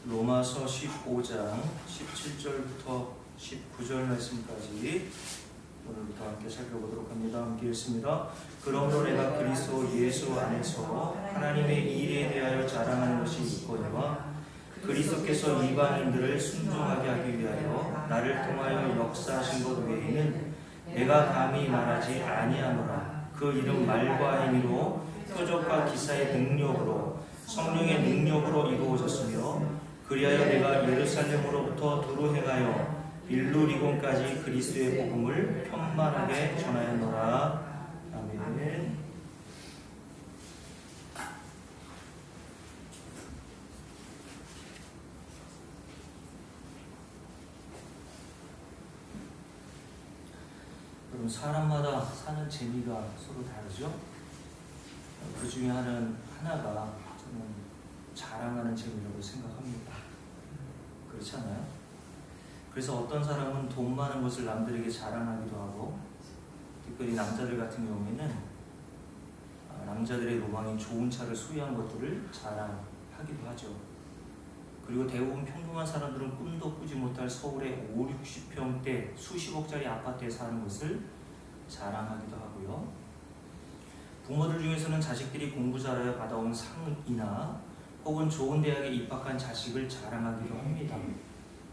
로마서 15장 17절부터 19절 말씀까지 오늘부터 함께 살펴보도록 합니다. 함께 읽습니다. 그러므로 내가 그리스도 예수 안에서 하나님의 일에 대하여 자랑하는 것이 있거니와 그리스도께서 이방인들을 순종하게 하기 위하여 나를 통하여 역사하신 것 외에는 내가 감히 말하지 아니하노라. 그 이름 말과 행위로 표적과 기사의 능력으로 성령의 능력으로 이루어졌으며 그리하여 내가 예루살렘으로부터 두루 행하여 일루리곤까지 그리스도의 복음을 편만하게 전하였노라. 아멘. 여러분, 사람마다 사는 재미가 서로 다르죠? 그 중에 하나가 저는 자랑하는 재미라고 생각합니다. 그렇지 않아요? 그래서 어떤 사람은 돈 많은 것을 남들에게 자랑하기도 하고, 특별히 남자들 같은 경우에는 남자들의 로망인 좋은 차를 소유한 것들을 자랑하기도 하죠. 그리고 대부분 평범한 사람들은 꿈도 꾸지 못할 서울의 5, 60평대 수십억짜리 아파트에 사는 것을 자랑하기도 하고요. 부모들 중에서는 자식들이 공부 잘하여 받아온 상이나 혹은 좋은 대학에 입학한 자식을 자랑하기도 합니다.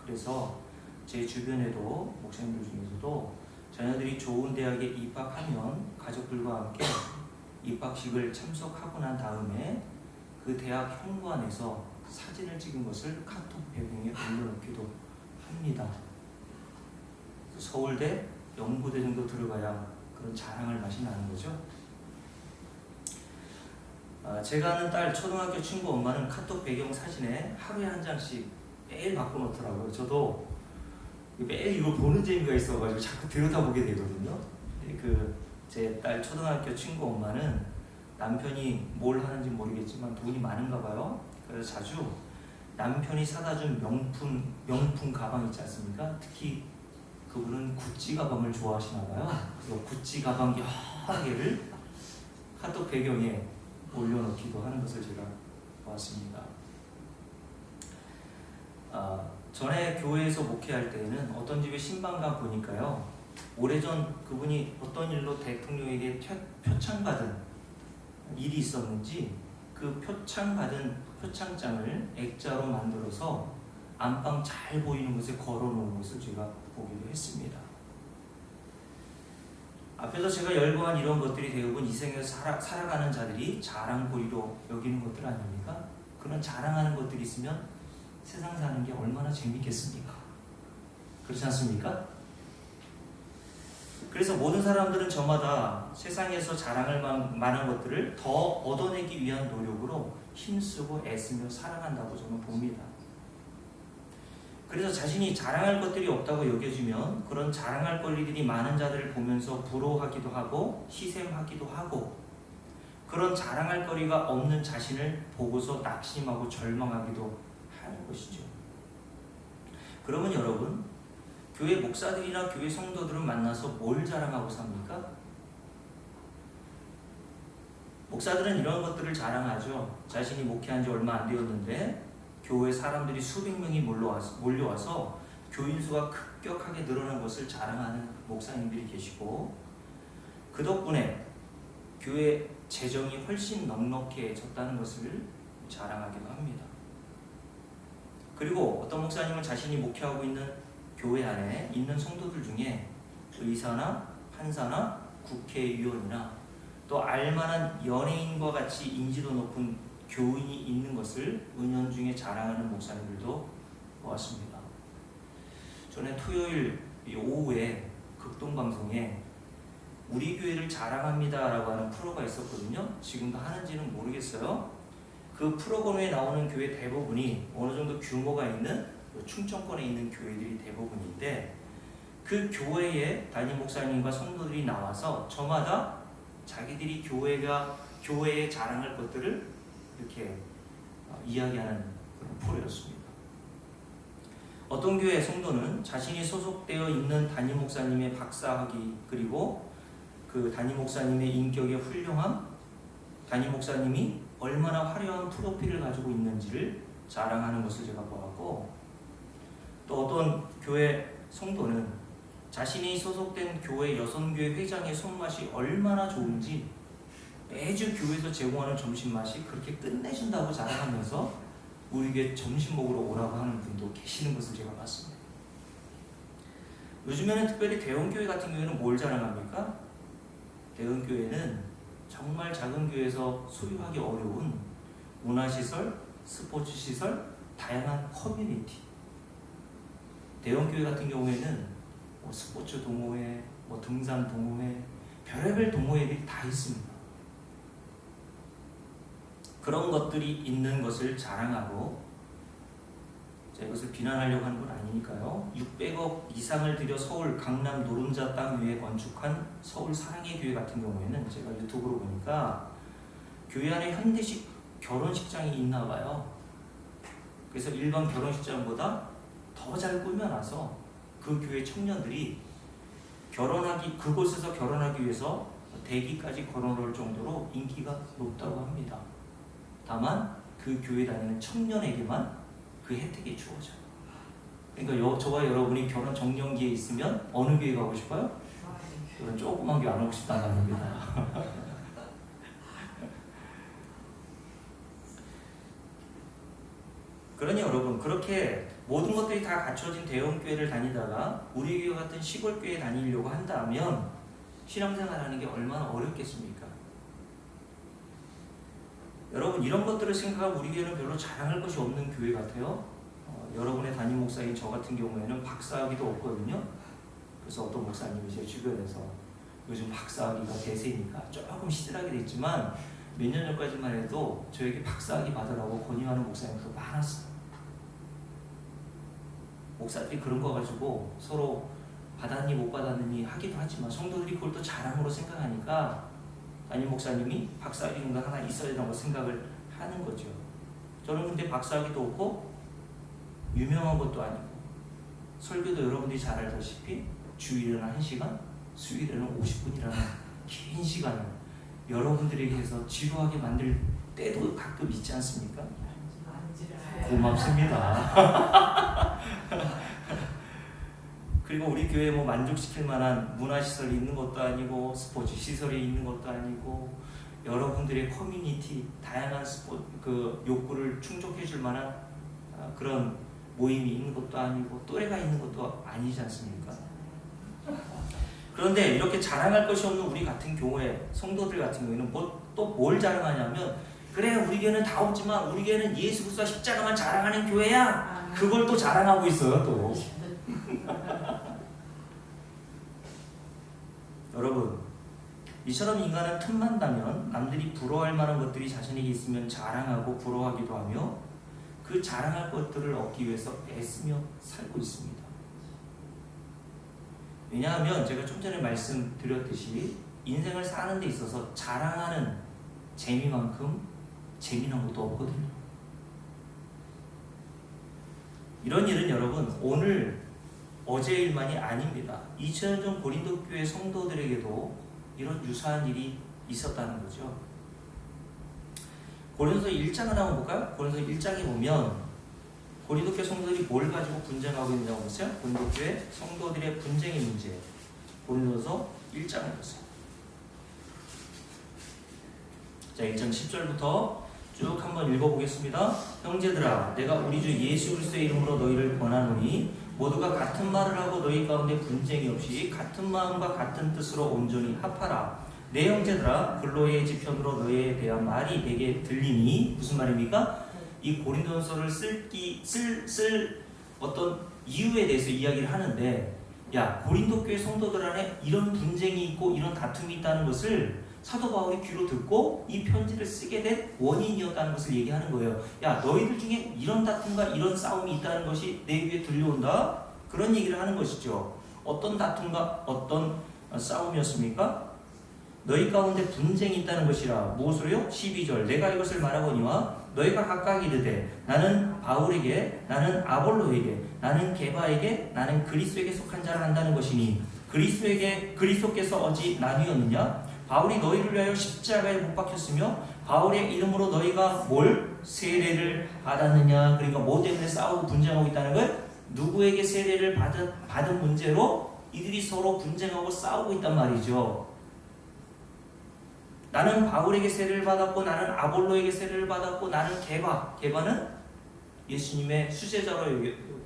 그래서 제 주변에도 목사님들 중에서도 자녀들이 좋은 대학에 입학하면 가족들과 함께 입학식을 참석하고 난 다음에 그 대학 현관에서 사진을 찍은 것을 카톡 배경에 올려놓기도 합니다. 서울대, 연고대 정도 들어가야 그런 자랑할 맛이 나는 거죠. 제가 아는 딸 초등학교 친구 엄마는 카톡 배경 사진에 하루에 한 장씩 매일 바꿔놓더라고요. 저도 매일 이걸 보는 재미가 있어가지고 자꾸 들여다보게 되거든요. 제 딸 초등학교 친구 엄마는 남편이 뭘 하는지 모르겠지만 돈이 많은가 봐요. 그래서 자주 남편이 사다 준 명품 가방 있지 않습니까? 특히 그분은 구찌 가방을 좋아하시나 봐요. 그래서 구찌 가방 여러 개를 카톡 배경에 올려놓기도 하는 것을 제가 보았습니다. 전에 교회에서 목회할 때에는 어떤 집에 신방가 보니까요, 오래전 그분이 어떤 일로 대통령에게 표창받은 일이 있었는지 그 표창받은 표창장을 액자로 만들어서 안방 잘 보이는 곳에 걸어놓은 것을 제가 보기도 했습니다. 앞에서 제가 열거한 이런 것들이 대부분 이 세상에서 살아가는 자들이 자랑거리로 여기는 것들 아닙니까? 그런 자랑하는 것들이 있으면 세상 사는 게 얼마나 재밌겠습니까? 그렇지 않습니까? 그래서 모든 사람들은 저마다 세상에서 자랑할 만한 것들을 더 얻어내기 위한 노력으로 힘쓰고 애쓰며 살아간다고 저는 봅니다. 그래서 자신이 자랑할 것들이 없다고 여겨지면 그런 자랑할 권리들이 많은 자들을 보면서 부러워하기도 하고 희생하기도 하고, 그런 자랑할 거리가 없는 자신을 보고서 낙심하고 절망하기도 하는 것이죠. 그러면 여러분, 교회 목사들이나 교회 성도들을 만나서 뭘 자랑하고 삽니까? 목사들은 이런 것들을 자랑하죠. 자신이 목회한 지 얼마 안 되었는데 교회 사람들이 수백 명이 몰려와서 교인 수가 급격하게 늘어난 것을 자랑하는 목사님들이 계시고, 그 덕분에 교회 재정이 훨씬 넉넉해졌다는 것을 자랑하기도 합니다. 그리고 어떤 목사님은 자신이 목회하고 있는 교회 안에 있는 성도들 중에 의사나 판사나 국회의원이나 또 알만한 연예인과 같이 인지도 높은 교인이 있는 것을 은연중에 자랑하는 목사님들도 보았습니다. 전에 토요일 오후에 극동방송에 우리 교회를 자랑합니다 라고 하는 프로가 있었거든요. 지금도 하는지는 모르겠어요. 그 프로그램에 나오는 교회 대부분이 어느 정도 규모가 있는 충청권에 있는 교회들이 대부분인데, 그 교회에 담임 목사님과 성도들이 나와서 저마다 자기들이 교회에 자랑할 것들을 이렇게 이야기하는 그런 프로였습니다. 어떤 교회 성도는 자신이 소속되어 있는 담임 목사님의 박사학위, 그리고 그 담임 목사님의 인격의 훌륭함, 담임 목사님이 얼마나 화려한 프로필을 가지고 있는지를 자랑하는 것을 제가 보았고, 또 어떤 교회 성도는 자신이 소속된 교회 여선교회 회장의 손맛이 얼마나 좋은지 매주 교회에서 제공하는 점심 맛이 그렇게 끝내준다고 자랑하면서 우리에게 점심 먹으러 오라고 하는 분도 계시는 것을 제가 봤습니다. 요즘에는 특별히 대형교회 같은 경우에는 뭘 자랑합니까? 대형교회는 정말 작은 교회에서 소유하기 어려운 문화시설, 스포츠시설, 다양한 커뮤니티. 대형교회 같은 경우에는 스포츠 동호회, 등산 동호회, 별의별 동호회들이 다 있습니다. 그런 것들이 있는 것을 자랑하고, 자, 이것을 비난하려고 하는 건 아니니까요. 600억 이상을 들여 서울 강남 노른자 땅 위에 건축한 서울 사랑의 교회 같은 경우에는 제가 유튜브로 보니까 교회 안에 현대식 결혼식장이 있나 봐요. 그래서 일반 결혼식장보다 더 잘 꾸며놔서 그 교회 청년들이 그곳에서 결혼하기 위해서 대기까지 걸어놓을 정도로 인기가 높다고 합니다. 다만 그 교회 다니는 청년에게만 그 혜택이 주어져요. 그러니까 저와 여러분이 결혼 정년기에 있으면 어느 교회 가고 싶어요? 그런 조그만 교회 안 오고 싶다는 겁니다. 그러니 여러분, 그렇게 모든 것들이 다 갖춰진 대형교회를 다니다가 우리 교회 같은 시골교회 다니려고 한다면 신앙생활하는 게 얼마나 어렵겠습니까? 여러분, 이런 것들을 생각하면 우리 교회는 별로 자랑할 것이 없는 교회 같아요. 여러분의 담임 목사인 저 같은 경우에는 박사학위도 없거든요. 그래서 어떤 목사님이 제 주변에서 요즘 박사학위가 대세니까 조금 시들하게 됐지만 몇 년 전까지만 해도 저에게 박사학위 받으라고 권유하는 목사님도 많았어요. 목사들이 그런 거 가지고 서로 받았니 못 받았니 하기도 하지만 성도들이 그걸 또 자랑으로 생각하니까 담임 목사님이 박사학위가 하나 있어야 된다고 생각을 하는 거죠. 저는 근데 박사학위도 없고 유명한 것도 아니고, 설교도 여러분들이 잘 알다시피 주일에는 1시간, 수요일에는 50분이라는 긴 시간을 여러분들에게 해서 지루하게 만들 때도 가끔 있지 않습니까? 고맙습니다. 그리고 우리 교회에 만족시킬 만한 문화시설이 있는 것도 아니고, 스포츠 시설이 있는 것도 아니고, 여러분들의 커뮤니티, 다양한 욕구를 충족해 줄 만한 그런 모임이 있는 것도 아니고, 또래가 있는 것도 아니지 않습니까? 그런데 이렇게 자랑할 것이 없는 우리 같은 교회 성도들 같은 경우에는 또 뭘 자랑하냐면, 그래 우리 교회는 다 없지만 우리 교회는 예수 그리스도 십자가만 자랑하는 교회야. 그걸 또 자랑하고 있어요. 또 여러분, 이처럼 인간은 틈만 나면 남들이 부러워할 만한 것들이 자신에게 있으면 자랑하고 부러워하기도 하며, 그 자랑할 것들을 얻기 위해서 애쓰며 살고 있습니다. 왜냐하면 제가 좀 전에 말씀드렸듯이 인생을 사는 데 있어서 자랑하는 재미만큼 재미난 것도 없거든요. 이런 일은 여러분 어제 일만이 아닙니다. 2000년 전 고린도 교회 성도들에게도 이런 유사한 일이 있었다는 거죠. 고린도서 1장을 한번 볼까요? 고린도서 1장에 보면 고린도 교회 성도들이 뭘 가지고 분쟁하고 있냐고 보세요. 고린도 교회 성도들의 분쟁의 문제. 고린도서 1장을 보세요. 자, 1장 10절부터 쭉 한번 읽어보겠습니다. 형제들아, 내가 우리 주 예수 그리스도의 이름으로 너희를 권하노니 모두가 같은 말을 하고 너희 가운데 분쟁이 없이 같은 마음과 같은 뜻으로 온전히 합하라. 내 형제들아, 근로의 지편으로 너희에 대한 말이 내게 들리니, 무슨 말입니까? 이 고린도전서를 쓸 어떤 이유에 대해서 이야기를 하는데, 야, 고린도 교회 성도들 안에 이런 분쟁이 있고 이런 다툼이 있다는 것을 사도 바울이 귀로 듣고 이 편지를 쓰게 된 원인이었다는 것을 얘기하는 거예요. 야, 너희들 중에 이런 다툼과 이런 싸움이 있다는 것이 내 귀에 들려온다. 그런 얘기를 하는 것이죠. 어떤 다툼과 어떤 싸움이었습니까? 너희 가운데 분쟁이 있다는 것이라. 무엇으로요? 12절. 내가 이것을 말하거니와 너희가 각각 이르되 나는 바울에게, 나는 아볼로에게, 나는 게바에게, 나는 그리스도에게 속한 자를 한다는 것이니, 그리스도께서 어찌 나뉘었느냐? 바울이 너희를 위하여 십자가에 못 박혔으며 바울의 이름으로 너희가 뭘? 세례를 받았느냐. 그러니까 뭐 때문에 싸우고 분쟁하고 있다는 걸? 누구에게 세례를 받은 문제로 이들이 서로 분쟁하고 싸우고 있단 말이죠. 나는 바울에게 세례를 받았고 나는 아볼로에게 세례를 받았고 나는 게바는 예수님의 수제자로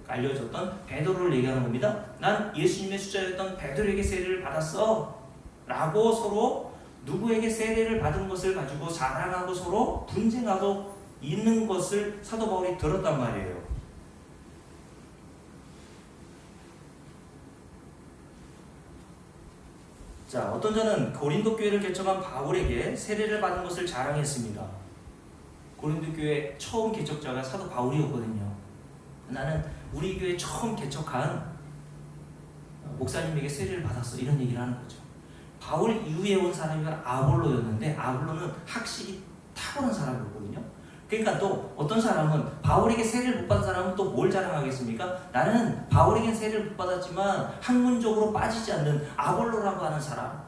알려졌던 베드로를 얘기하는 겁니다. 난 예수님의 수제자였던 베드로에게 세례를 받았어 라고 서로 누구에게 세례를 받은 것을 가지고 자랑하고 서로 분쟁하고 있는 것을 사도 바울이 들었단 말이에요. 자, 어떤 자는 고린도 교회를 개척한 바울에게 세례를 받은 것을 자랑했습니다. 고린도 교회 처음 개척자가 사도 바울이었거든요. 나는 우리 교회 처음 개척한 목사님에게 세례를 받았어, 이런 얘기를 하는 거죠. 바울 이후에 온 사람이 아볼로였는데 아볼로는 학식이 탁월한 사람이었거든요. 그러니까 또 어떤 사람은 바울에게 세례를 못 받은 사람은 또 뭘 자랑하겠습니까? 나는 바울에게 세례를 못 받았지만 학문적으로 빠지지 않는 아볼로라고 하는 사람.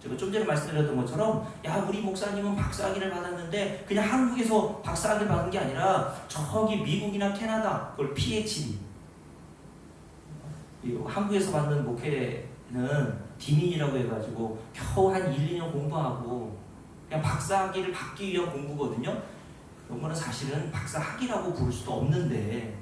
제가 좀 전에 말씀드렸던 것처럼 야, 우리 목사님은 박사학위를 받았는데 그냥 한국에서 박사학위를 받은 게 아니라 저기 미국이나 캐나다 그걸 PhD, 한국에서 받는 목회는 디민이라고 해가지고 겨우 한 1, 2년 공부하고 그냥 박사학위를 받기 위한 공부거든요. 그런 거는 사실은 박사학위라고 부를 수도 없는데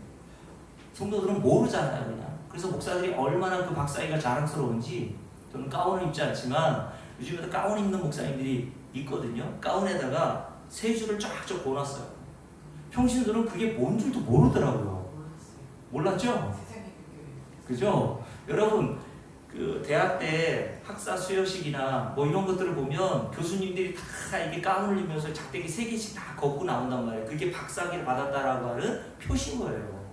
성도들은 모르잖아요, 그냥. 그래서 목사들이 얼마나 그 박사학위가 자랑스러운지. 저는 가운을 입지 않지만 요즘에도 가운 입는 목사님들이 있거든요. 가운에다가 세 줄을 쫙쫙 그어놨어요. 평신들은 그게 뭔 줄도 모르더라고요. 몰랐죠? 그죠? 여러분, 그 대학 때 학사 수여식이나 뭐 이런 것들을 보면 교수님들이 다 이게 가운을 입으면서 작대기 3개씩 다 걷고 나온단 말이에요. 그게 박사학위를 받았다라고 하는 표시인 거예요.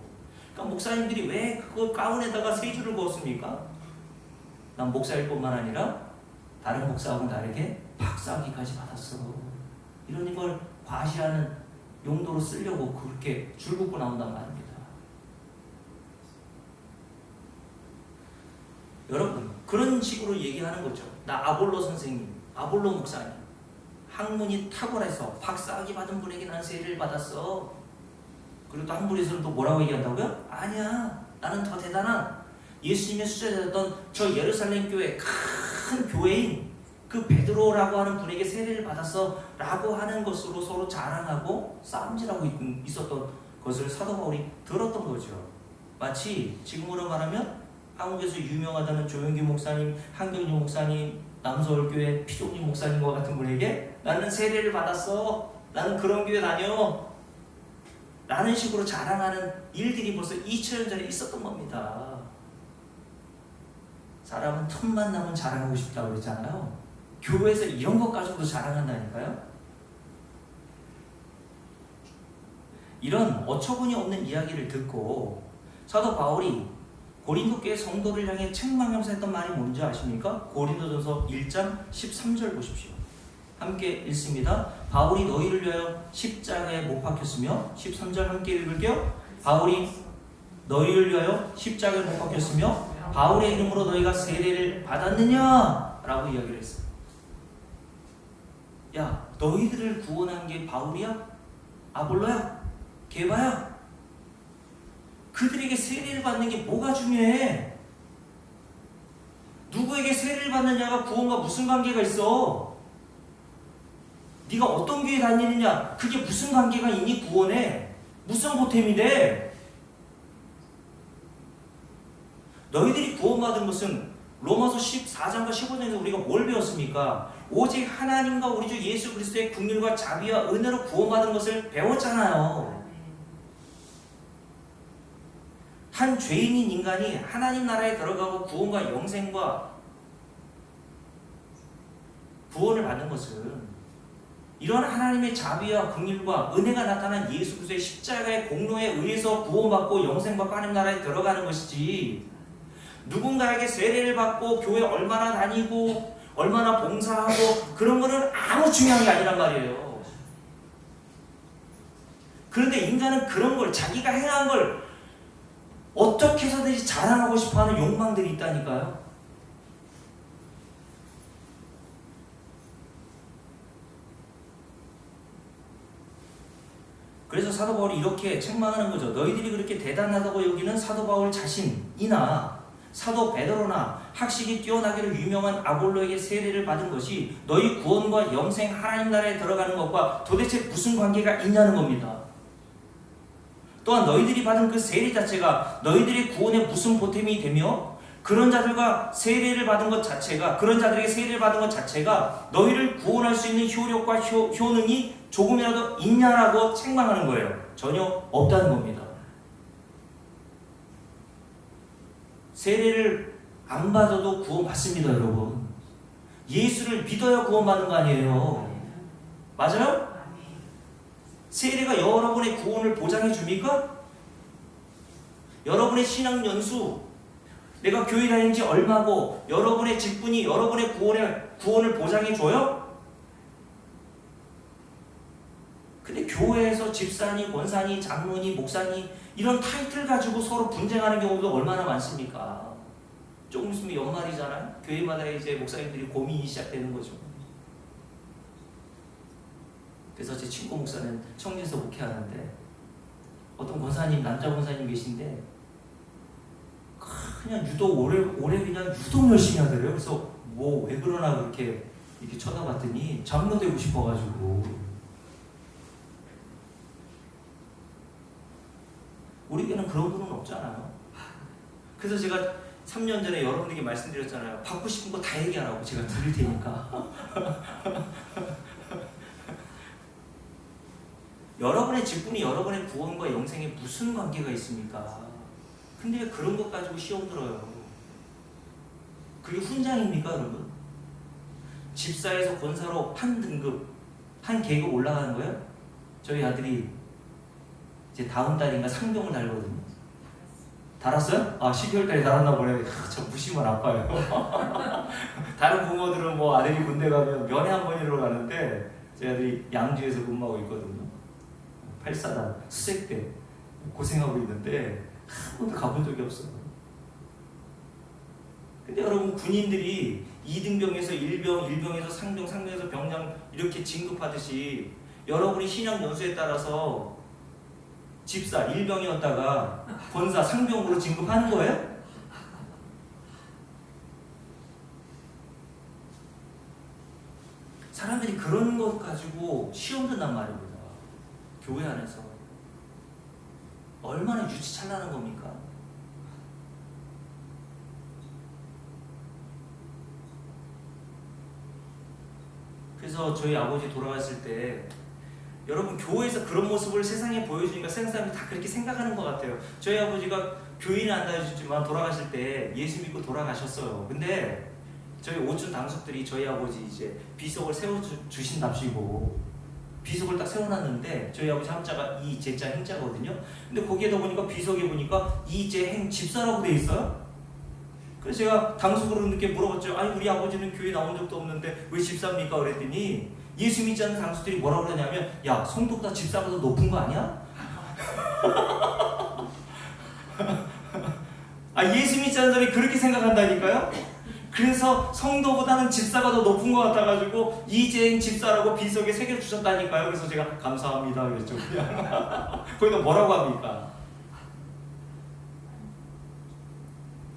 그러니까 목사님들이 왜 그거 가운에다가 3줄을 그었습니까? 난 목사일 뿐만 아니라 다른 목사하고는 다르게 박사학위까지 받았어. 이런 걸 과시하는 용도로 쓰려고 그렇게 줄 긋고 나온단 말입니다. 여러분, 그런 식으로 얘기하는 거죠. 나 아볼로 선생님, 아볼로 목사님, 학문이 탁월해서 박사학위 받은 분에게 난 세례를 받았어. 그리고 또 한 분에서는 또 뭐라고 얘기한다고요? 아니야, 나는 더 대단한 예수님의 수제자였던 저 예루살렘 교회 큰 교회인 그 베드로라고 하는 분에게 세례를 받았어 라고 하는 것으로 서로 자랑하고 싸움질하고 있었던 것을 사도 바울이 들었던 거죠. 마치 지금으로 말하면 한국에서 유명하다는 조영기 목사님, 한경주 목사님, 남서울교회 피종리 목사님과 같은 분에게 나는 세례를 받았어, 나는 그런 교회 다녀 라는 식으로 자랑하는 일들이 벌써 2000년 전에 있었던 겁니다. 사람은 틈만 나면 자랑하고 싶다고 그랬잖아요. 교회에서 이런 것 가지고도 자랑한다니까요. 이런 어처구니 없는 이야기를 듣고 사도 바울이 고린도 교회 성도를 향해 책망하면서 했던 말이 뭔지 아십니까? 고린도전서 1장 13절 보십시오. 함께 읽습니다. 바울이 너희를 위하여 십자가에 못 박혔으며 13절 함께 읽을게요. 바울이 너희를 위하여 십자가에 못 박혔으며 바울의 이름으로 너희가 세례를 받았느냐? 라고 이야기를 했어요. 야, 너희들을 구원한 게 바울이야? 아볼로야? 게바야? 그들에게 세례를 받는 게 뭐가 중요해? 누구에게 세례를 받느냐가 구원과 무슨 관계가 있어? 네가 어떤 교회 다니느냐, 그게 무슨 관계가 있니 구원에? 무슨 보탬이 돼? 너희들이 구원받은 것은 로마서 14장과 15장에서 우리가 뭘 배웠습니까? 오직 하나님과 우리 주 예수 그리스도의 긍휼과 자비와 은혜로 구원받은 것을 배웠잖아요. 한 죄인인 인간이 하나님 나라에 들어가고 구원과 영생과 구원을 받는 것은 이런 하나님의 자비와 긍휼과 은혜가 나타난 예수 그리스도의 십자가의 공로에 의해서 구원받고 영생받고 하나님 나라에 들어가는 것이지, 누군가에게 세례를 받고 교회 얼마나 다니고 얼마나 봉사하고 그런 거는 아무 중요한 게 아니란 말이에요. 그런데 인간은 그런 걸, 자기가 행한 걸 어떻게 해서든지 자랑하고 싶어하는 욕망들이 있다니까요. 그래서 사도 바울이 이렇게 책망하는 거죠. 너희들이 그렇게 대단하다고 여기는 사도 바울 자신이나 사도 베드로나 학식이 뛰어나기로 유명한 아볼로에게 세례를 받은 것이 너희 구원과 영생 하나님 나라에 들어가는 것과 도대체 무슨 관계가 있냐는 겁니다. 또한 너희들이 받은 그 세례 자체가 너희들의 구원에 무슨 보탬이 되며 그런 자들과 세례를 받은 것 자체가 그런 자들에게 세례를 받은 것 자체가 너희를 구원할 수 있는 효력과 효능이 조금이라도 있냐라고 책망하는 거예요. 전혀 없다는 겁니다. 세례를 안 받아도 구원받습니다, 여러분. 예수를 믿어야 구원받는 거 아니에요. 맞아요? 세례가 여러분의 구원을 보장해 줍니까? 여러분의 신앙 연수, 내가 교회 다닌 지 얼마고 여러분의 직분이 여러분의 구원을 보장해 줘요? 근데 교회에서 집사니, 권사니, 장로니, 목사니 이런 타이틀 가지고 서로 분쟁하는 경우도 얼마나 많습니까? 조금 있으면 연말이잖아요. 교회마다 이제 목사님들이 고민이 시작되는 거죠. 그래서 제 친구 목사는 청주에서 목회하는데 어떤 권사님, 남자 권사님 계신데 그냥 유독 올해 그냥 유독 열심히 하더래요. 그래서 뭐 왜 그러나 그렇게 이렇게 쳐다봤더니 장로 되고 싶어가지고. 우리 교회는 그런 분은 없잖아요. 그래서 제가 3년 전에 여러분에게 말씀드렸잖아요. 받고 싶은 거 다 얘기하라고 제가 드릴 테니까. 여러분의 직분이 여러분의 구원과 영생에 무슨 관계가 있습니까? 근데 그런 것 가지고 시험 들어요. 그게 훈장입니까, 여러분? 집사에서 권사로 한 등급, 한 계급 올라가는 거예요? 저희 아들이 이제 다음 달인가 상병을 달거든요. 달았어요? 12월 달에 달았나 보네. 저 무시면 아파요. 다른 부모들은 뭐 아들이 군대 가면 면회 한 번이러 가는데 제 아들이 양주에서 근무하고 있거든요. 8사단 수색대 고생하고 있는데 한 번도 가본 적이 없어요. 근데 여러분 군인들이 2등병에서 1병, 1병에서 상병, 상병에서 병장 이렇게 진급하듯이 여러분이 신앙 연수에 따라서 집사 1병이었다가 권사 상병으로 진급하는 거예요? 사람들이 그런 것 가지고 시험 든단 말입니다. 교회 안에서 얼마나 유치찬란한 겁니까? 그래서 저희 아버지 돌아갔을 때 여러분 교회에서 그런 모습을 세상에 보여주니까 세상 사람들이 다 그렇게 생각하는 것 같아요. 저희 아버지가 교인은 안 다니셨지만 돌아가실 때 예수 믿고 돌아가셨어요. 근데 저희 오촌 당숙들이 저희 아버지 이제 비석을 세워주신답시고 비석을 딱 세워놨는데 저희 아버지 함자가 이재자 행자거든요. 근데 거기에다 보니까 비석에 보니까 이재행 집사라고 돼 있어요. 그래서 제가 당숙으로 늦게 물어봤죠. 아니 우리 아버지는 교회 나온 적도 없는데 왜 집사입니까? 그랬더니 예수 믿지 않는 당숙들이 뭐라고 그러냐면 야 성도보다 집사가 더 높은 거 아니야? 예수 믿지 않는 사람이 그렇게 생각한다니까요. 그래서 성도보다는 집사가 더 높은 것 같아가지고 이재행 집사라고 비석에 새겨주셨다니까요. 그래서 제가 감사합니다 그랬죠. 그냥 거기다 뭐라고 합니까?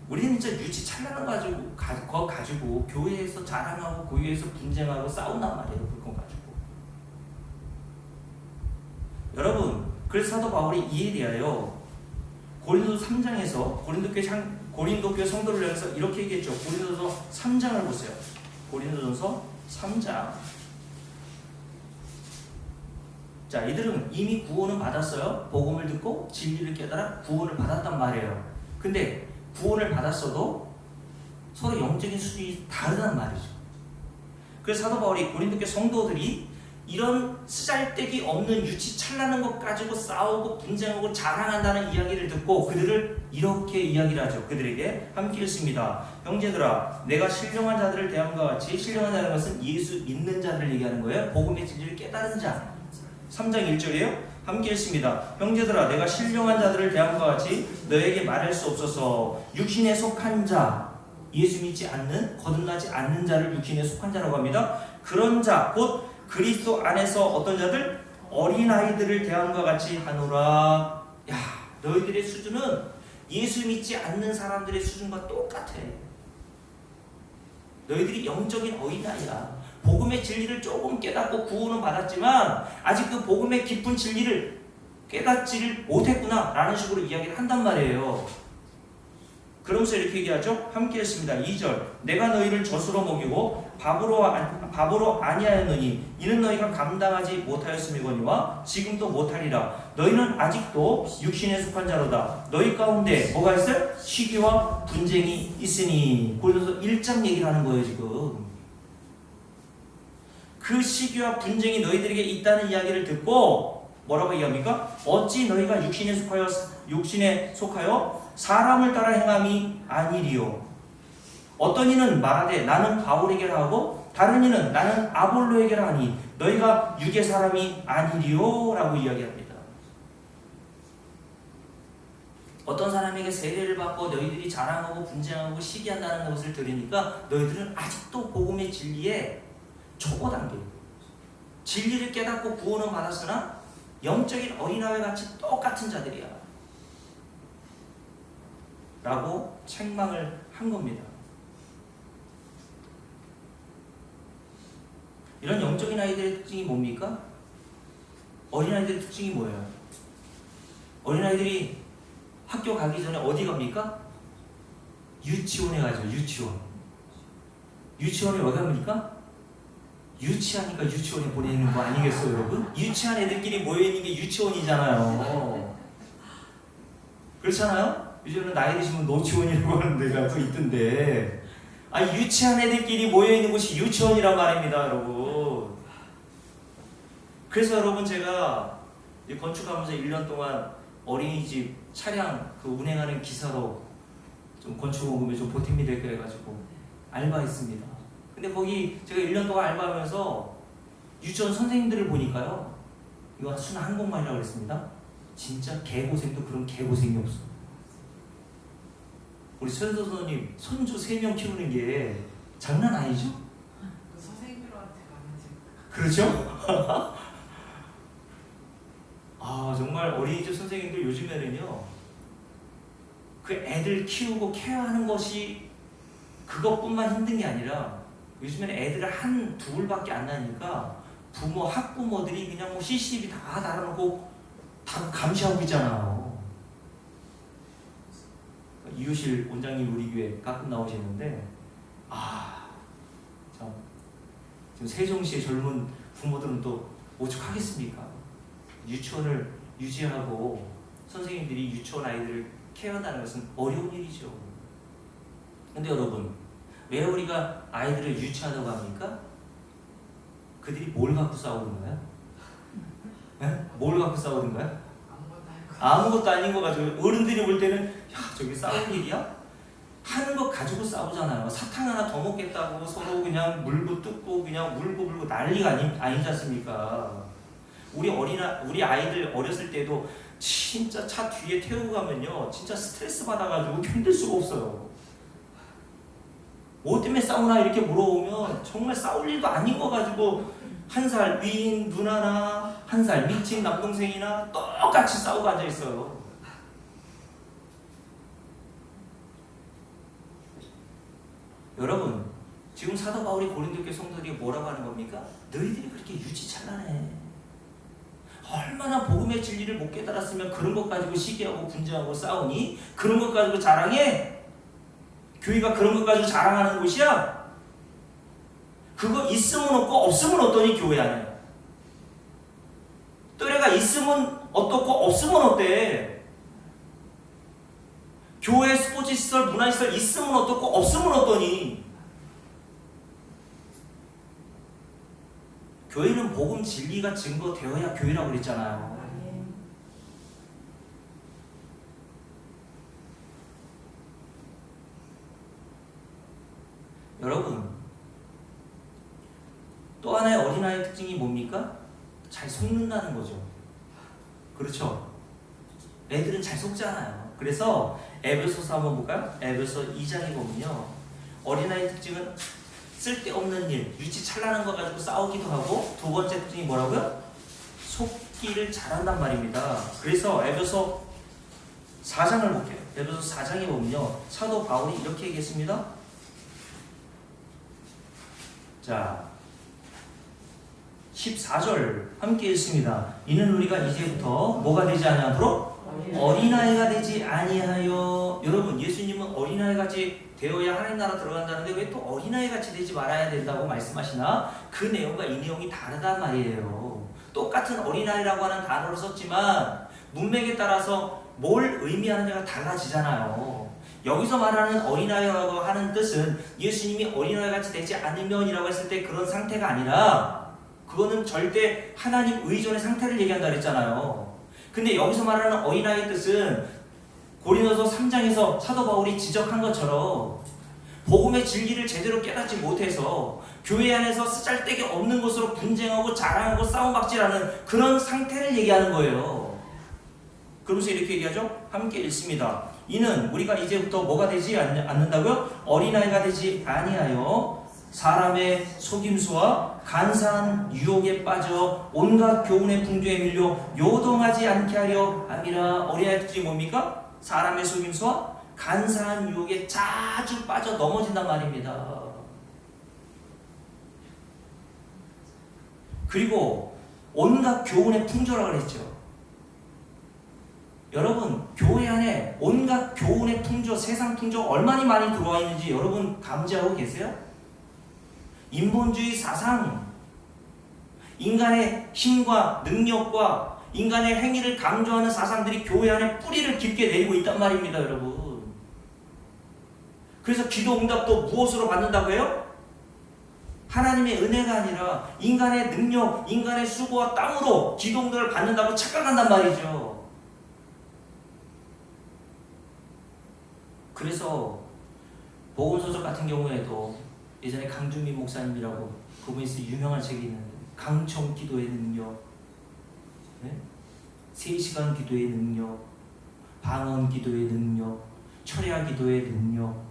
우리는 진짜 유치찬란한 거 가지고 교회에서 자랑하고 교회에서 분쟁하고 싸운단 말이에요. 그거 가지고. 여러분 그래서 사도 바울이 이에 대하여 고린도 3장에서 고린도 교회 성도를 향해서 이렇게 얘기했죠. 고린도서 3장을 보세요. 고린도전서 3장. 자, 이들은 이미 구원은 받았어요. 복음을 듣고 진리를 깨달아 구원을 받았단 말이에요. 근데 구원을 받았어도 서로 영적인 수준이 다르단 말이죠. 그래서 사도 바울이 고린도 교회 성도들이 이런 쓰잘데기 없는 유치찬란한 것 가지고 싸우고 분쟁하고 자랑한다는 이야기를 듣고 그들을 이렇게 이야기를 하죠. 그들에게 함께 읽습니다. 형제들아 내가 신령한 자들을 대함과 같이 신령한 자라는 것은 예수 믿는 자들을 얘기하는 거예요. 복음의 진리를 깨달은 자. 3장 1절이에요. 함께 읽습니다. 형제들아 내가 신령한 자들을 대함과 같이 너에게 말할 수 없어서 육신에 속한 자 예수 믿지 않는 거듭나지 않는 자를 육신에 속한 자라고 합니다. 그런 자 곧 그리스도 안에서 어떤 자들? 어린아이들을 대함과 같이 하노라. 야, 너희들의 수준은 예수 믿지 않는 사람들의 수준과 똑같아. 너희들이 영적인 어린아이야. 복음의 진리를 조금 깨닫고 구원은 받았지만 아직 그 복음의 깊은 진리를 깨닫지를 못했구나 라는 식으로 이야기를 한단 말이에요. 그러면서 이렇게 얘기하죠. 함께 했습니다. 2절 내가 너희를 젖으로 먹이고 밥으로 아니하였느니 이는 너희가 감당하지 못하였음이거니와 지금도 못하리라. 너희는 아직도 육신에 속한 자로다. 너희 가운데 뭐가 있어요? 시기와 분쟁이 있으니. 그래서 1장 얘기를 하는 거예요 지금. 그 시기와 분쟁이 너희들에게 있다는 이야기를 듣고 뭐라고 얘기합니까? 어찌 너희가 육신에 속하여 사람을 따라 행함이 아니리요. 어떤 이는 말하되 나는 바울에게라 하고 다른 이는 나는 아볼로에게라 하니 너희가 육의 사람이 아니리요 라고 이야기합니다. 어떤 사람에게 세례를 받고 너희들이 자랑하고 분쟁하고 시기한다는 것을 들으니까 너희들은 아직도 복음의 진리에 초보 단계, 진리를 깨닫고 구원은 받았으나 영적인 어린아이 같이 똑같은 자들이야 라고 책망을 한 겁니다. 이런 영적인 아이들의 특징이 뭡니까? 어린아이들의 특징이 뭐예요? 어린아이들이 학교 가기 전에 어디 갑니까? 유치원에 가죠. 유치원에 왜 갑니까? 유치하니까 유치원에 보내는 거 아니겠어요, 여러분? 유치한 애들끼리 모여있는 게 유치원이잖아요. 그렇잖아요? 요즘은 나이 드시면 노치원이라고 하는 데가 또 있던데, 유치한 애들끼리 모여있는 곳이 유치원이란 말입니다, 여러분. 그래서 여러분 제가 건축하면서 1년 동안 어린이집 차량 운행하는 기사로 좀 건축원금에 좀 보탬이 될까 해가지고 알바했습니다. 근데 거기 제가 1년 동안 알바하면서 유치원 선생님들을 보니까요, 이거 순 한국말이라고 그랬습니다. 진짜 개고생도 그런 개고생이 없어. 우리 선생님 손주 3명 키우는 게 장난 아니죠? 그 선생님들한테 가면 그렇죠? 정말 어린이집 선생님들 요즘에는요, 그 애들 키우고 케어하는 것이 그것뿐만 힘든 게 아니라 요즘에는 애들을 둘밖에 안 나니까 학부모들이 그냥 CCTV 다 달아놓고 다 감시하고 있잖아요. 이유실 원장님 우리 교회 가끔 나오시는데 참 지금 세종시의 젊은 부모들은 또 오죽하겠습니까? 유치원을 유지하고 선생님들이 유치원 아이들을 케어한다는 것은 어려운 일이죠. 근데 여러분, 왜 우리가 아이들을 유치하다고 합니까? 그들이 뭘 갖고 싸우는 거야? 네? 뭘 갖고 싸우는 거야? 아무것도 아닌 거 가지고. 어른들이 볼 때는 저게 싸울 일이야? 하는 거 가지고 싸우잖아요. 사탕 하나 더 먹겠다고 서로 그냥 물고 뜯고 그냥 물고 난리가 아니지 않습니까? 우리 아이들 어렸을 때도 진짜 차 뒤에 태우고 가면요, 진짜 스트레스 받아가지고 견딜 수가 없어요. 뭐 때문에 싸우나 이렇게 물어보면 정말 싸울 일도 아닌 거 가지고 1살 위인 누나나 1살 밑인 남동생이나 똑같이 싸우고 앉아있어요. 여러분, 지금 사도 바울이 고린도교회 성도들이 뭐라고 하는 겁니까? 너희들이 그렇게 유치찬란해. 얼마나 복음의 진리를 못 깨달았으면 그런 것 가지고 시기하고 분쟁하고 싸우니? 그런 것 가지고 자랑해? 교회가 그런 것 가지고 자랑하는 곳이야? 그거 있으면 없고 없으면 어떠니 교회 안에? 또래가 있으면 어떻고 없으면 어때? 교회 스포츠시설, 문화시설 있으면 어떻고 없으면 어떠니? 교회는 복음 진리가 증거되어야 교회라고 그랬잖아요. 여러분, 또 하나의 어린아이의 특징이 뭡니까? 잘 속는다는 거죠. 그렇죠? 애들은 잘 속잖아요. 그래서 에베소서 한번 볼까요? 에베소 2장에 보면요, 어린아이의 특징은 쓸데없는 일, 유치찬란한 거 가지고 싸우기도 하고, 두 번째 특징이 뭐라고요? 속기를 잘한단 말입니다. 그래서 에베소 4장을 볼게요. 에베소 4장에 보면요, 사도 바울이 이렇게 얘기했습니다. 자, 14절 함께 읽습니다. 이는 우리가 이제부터 뭐가 되지 아니하도록 어린아이가 되지 아니하여. 여러분, 예수님은 어린아이같이 되어야 하나님 나라 들어간다는데 왜 또 어린아이같이 되지 말아야 된다고 말씀하시나? 그 내용과 이 내용이 다르단 말이에요. 똑같은 어린아이라고 하는 단어를 썼지만 문맥에 따라서 뭘 의미하느냐가 달라지잖아요. 여기서 말하는 어린아이라고 하는 뜻은 예수님이 어린아이같이 되지 않으면이라고 했을 때 그런 상태가 아니라, 그거는 절대 하나님 의존의 상태를 얘기한다 그랬잖아요. 근데 여기서 말하는 어린아이의 뜻은 고린도서 3장에서 사도 바울이 지적한 것처럼 복음의 진리를 제대로 깨닫지 못해서 교회 안에서 쓰잘데기 없는 것으로 분쟁하고 자랑하고 싸움박질하는 그런 상태를 얘기하는 거예요. 그러면서 이렇게 얘기하죠. 함께 읽습니다. 이는 우리가 이제부터 뭐가 되지 않는다고요? 어린아이가 되지 아니하여 사람의 속임수와 간사한 유혹에 빠져 온갖 교훈의 풍조에 밀려 요동하지 않게 하려 함이라. 어린아이의 뜻이 뭡니까? 사람의 속임수와 간사한 유혹에 자주 빠져 넘어진단 말입니다. 그리고 온갖 교훈의 풍조라고 그랬죠. 여러분, 교회 안에 온갖 교훈의 풍조, 세상 풍조 얼마나 많이 들어와 있는지 여러분 감지하고 계세요? 인본주의 사상, 인간의 힘과 능력과 인간의 행위를 강조하는 사상들이 교회 안에 뿌리를 깊게 내리고 있단 말입니다, 여러분. 그래서 기도 응답도 무엇으로 받는다고 해요? 하나님의 은혜가 아니라 인간의 능력, 인간의 수고와 땀으로 기도 응답을 받는다고 착각한단 말이죠. 그래서 복음서적 같은 경우에도 예전에 강준민 목사님이라고 그분이 유명한 책이 있는데, 강청 기도의 능력, 3시간 기도의 능력, 방언 기도의 능력, 철야 기도의 능력,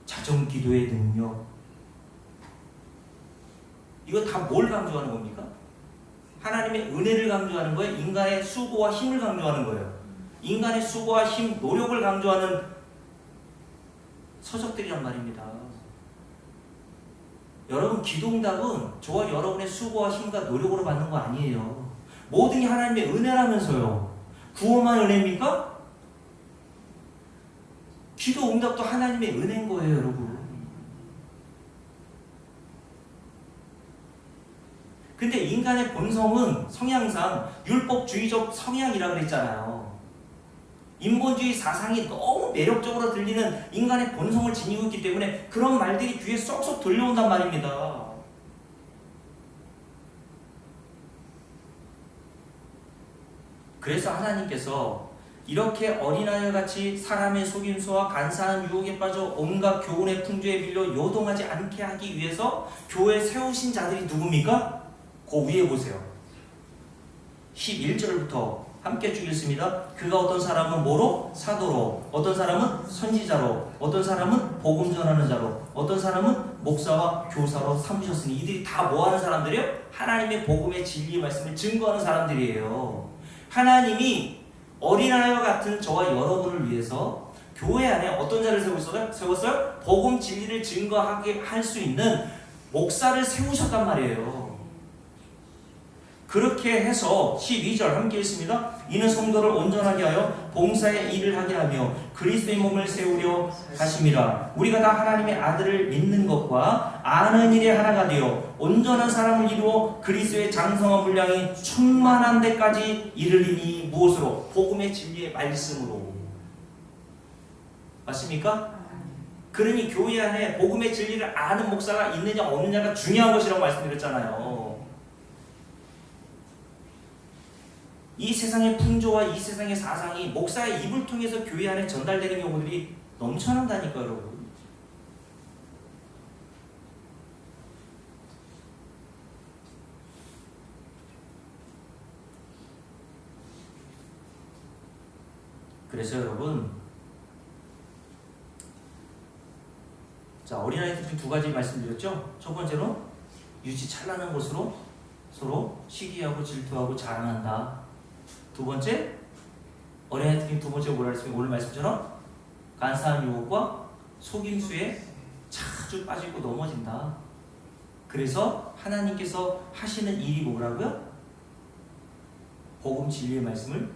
자정 기도의 능력, 이거 다 뭘 강조하는 겁니까? 하나님의 은혜를 강조하는 거예요? 인간의 수고와 힘을 강조하는 거예요? 인간의 수고와 힘, 노력을 강조하는 서적들이란 말입니다. 여러분, 기도응답은 저와 여러분의 수고와 힘과 노력으로 받는 거 아니에요. 모든 게 하나님의 은혜라면서요. 구원만 은혜입니까? 기도응답도 하나님의 은혜인 거예요, 여러분. 근데 인간의 본성은 성향상 율법주의적 성향이라 그랬잖아요. 인본주의 사상이 너무 매력적으로 들리는 인간의 본성을 지니고 있기 때문에 그런 말들이 귀에 쏙쏙 들려온단 말입니다. 그래서 하나님께서 이렇게 어린아이와 같이 사람의 속임수와 간사한 유혹에 빠져 온갖 교훈의 풍조에 밀려 요동하지 않게 하기 위해서 교회에 세우신 자들이 누굽니까? 그 위에 보세요. 11절부터 함께 쭉 읽습니다. 그가 어떤 사람은 뭐로? 사도로, 어떤 사람은 선지자로, 어떤 사람은 복음 전하는 자로, 어떤 사람은 목사와 교사로 삼으셨으니. 이들이 다 뭐하는 사람들이에요? 하나님의 복음의 진리의 말씀을 증거하는 사람들이에요. 하나님이 어린아이와 같은 저와 여러분을 위해서 교회 안에 어떤 자를 세웠어요? 복음 진리를 증거하게 할 수 있는 목사를 세우셨단 말이에요. 그렇게 해서 12절 함께 읽습니다. 이는 성도를 온전하게 하여 봉사의 일을 하게 하며 그리스도의 몸을 세우려 하심이라. 우리가 다 하나님의 아들을 믿는 것과 아는 일에 하나가 되어 온전한 사람을 이루어 그리스도의 장성한 분량이 충만한 데까지 이르리니. 무엇으로? 복음의 진리의 말씀으로. 맞습니까? 그러니 교회 안에 복음의 진리를 아는 목사가 있느냐 없느냐가 중요한 것이라고 말씀드렸잖아요. 이 세상의 풍조와 이 세상의 사상이 목사의 입을 통해서 교회 안에 전달되는 경우들이 넘쳐난다니까요, 여러분. 그래서 여러분, 자, 어린아이 특징 두 가지 말씀드렸죠? 첫 번째로 유치 찬란한 것으로 서로 시기하고 질투하고 자랑한다. 두 번째, 어린아이 특징 두 번째 뭐라 했습니까? 오늘 말씀처럼 간사한 유혹과 속임수에 자주 빠지고 넘어진다. 그래서 하나님께서 하시는 일이 뭐라고요? 복음 진리의 말씀을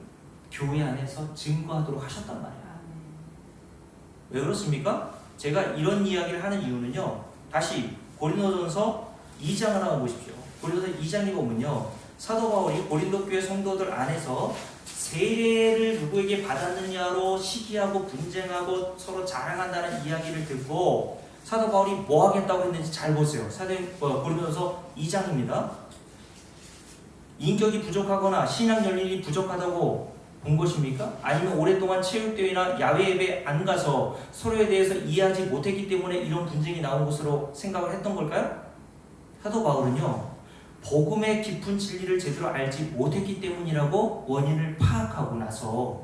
교회 안에서 증거하도록 하셨단 말이에요. 왜 그렇습니까? 제가 이런 이야기를 하는 이유는요. 다시 고린도전서 2장을 한번 보십시오. 고린도서 2장에 보면요. 사도 바울이 고린도 교회 성도들 안에서 세례를 누구에게 받았느냐로 시기하고 분쟁하고 서로 자랑한다는 이야기를 듣고 사도 바울이 뭐 하겠다고 했는지 잘 보세요. 고린도전서 2장입니다. 인격이 부족하거나 신앙 열림이 부족하다고 본 것입니까? 아니면 오랫동안 체육대회나 야외 예배 안 가서 서로에 대해서 이해하지 못했기 때문에 이런 분쟁이 나온 것으로 생각을 했던 걸까요? 사도 바울은요, 복음의 깊은 진리를 제대로 알지 못했기 때문이라고 원인을 파악하고 나서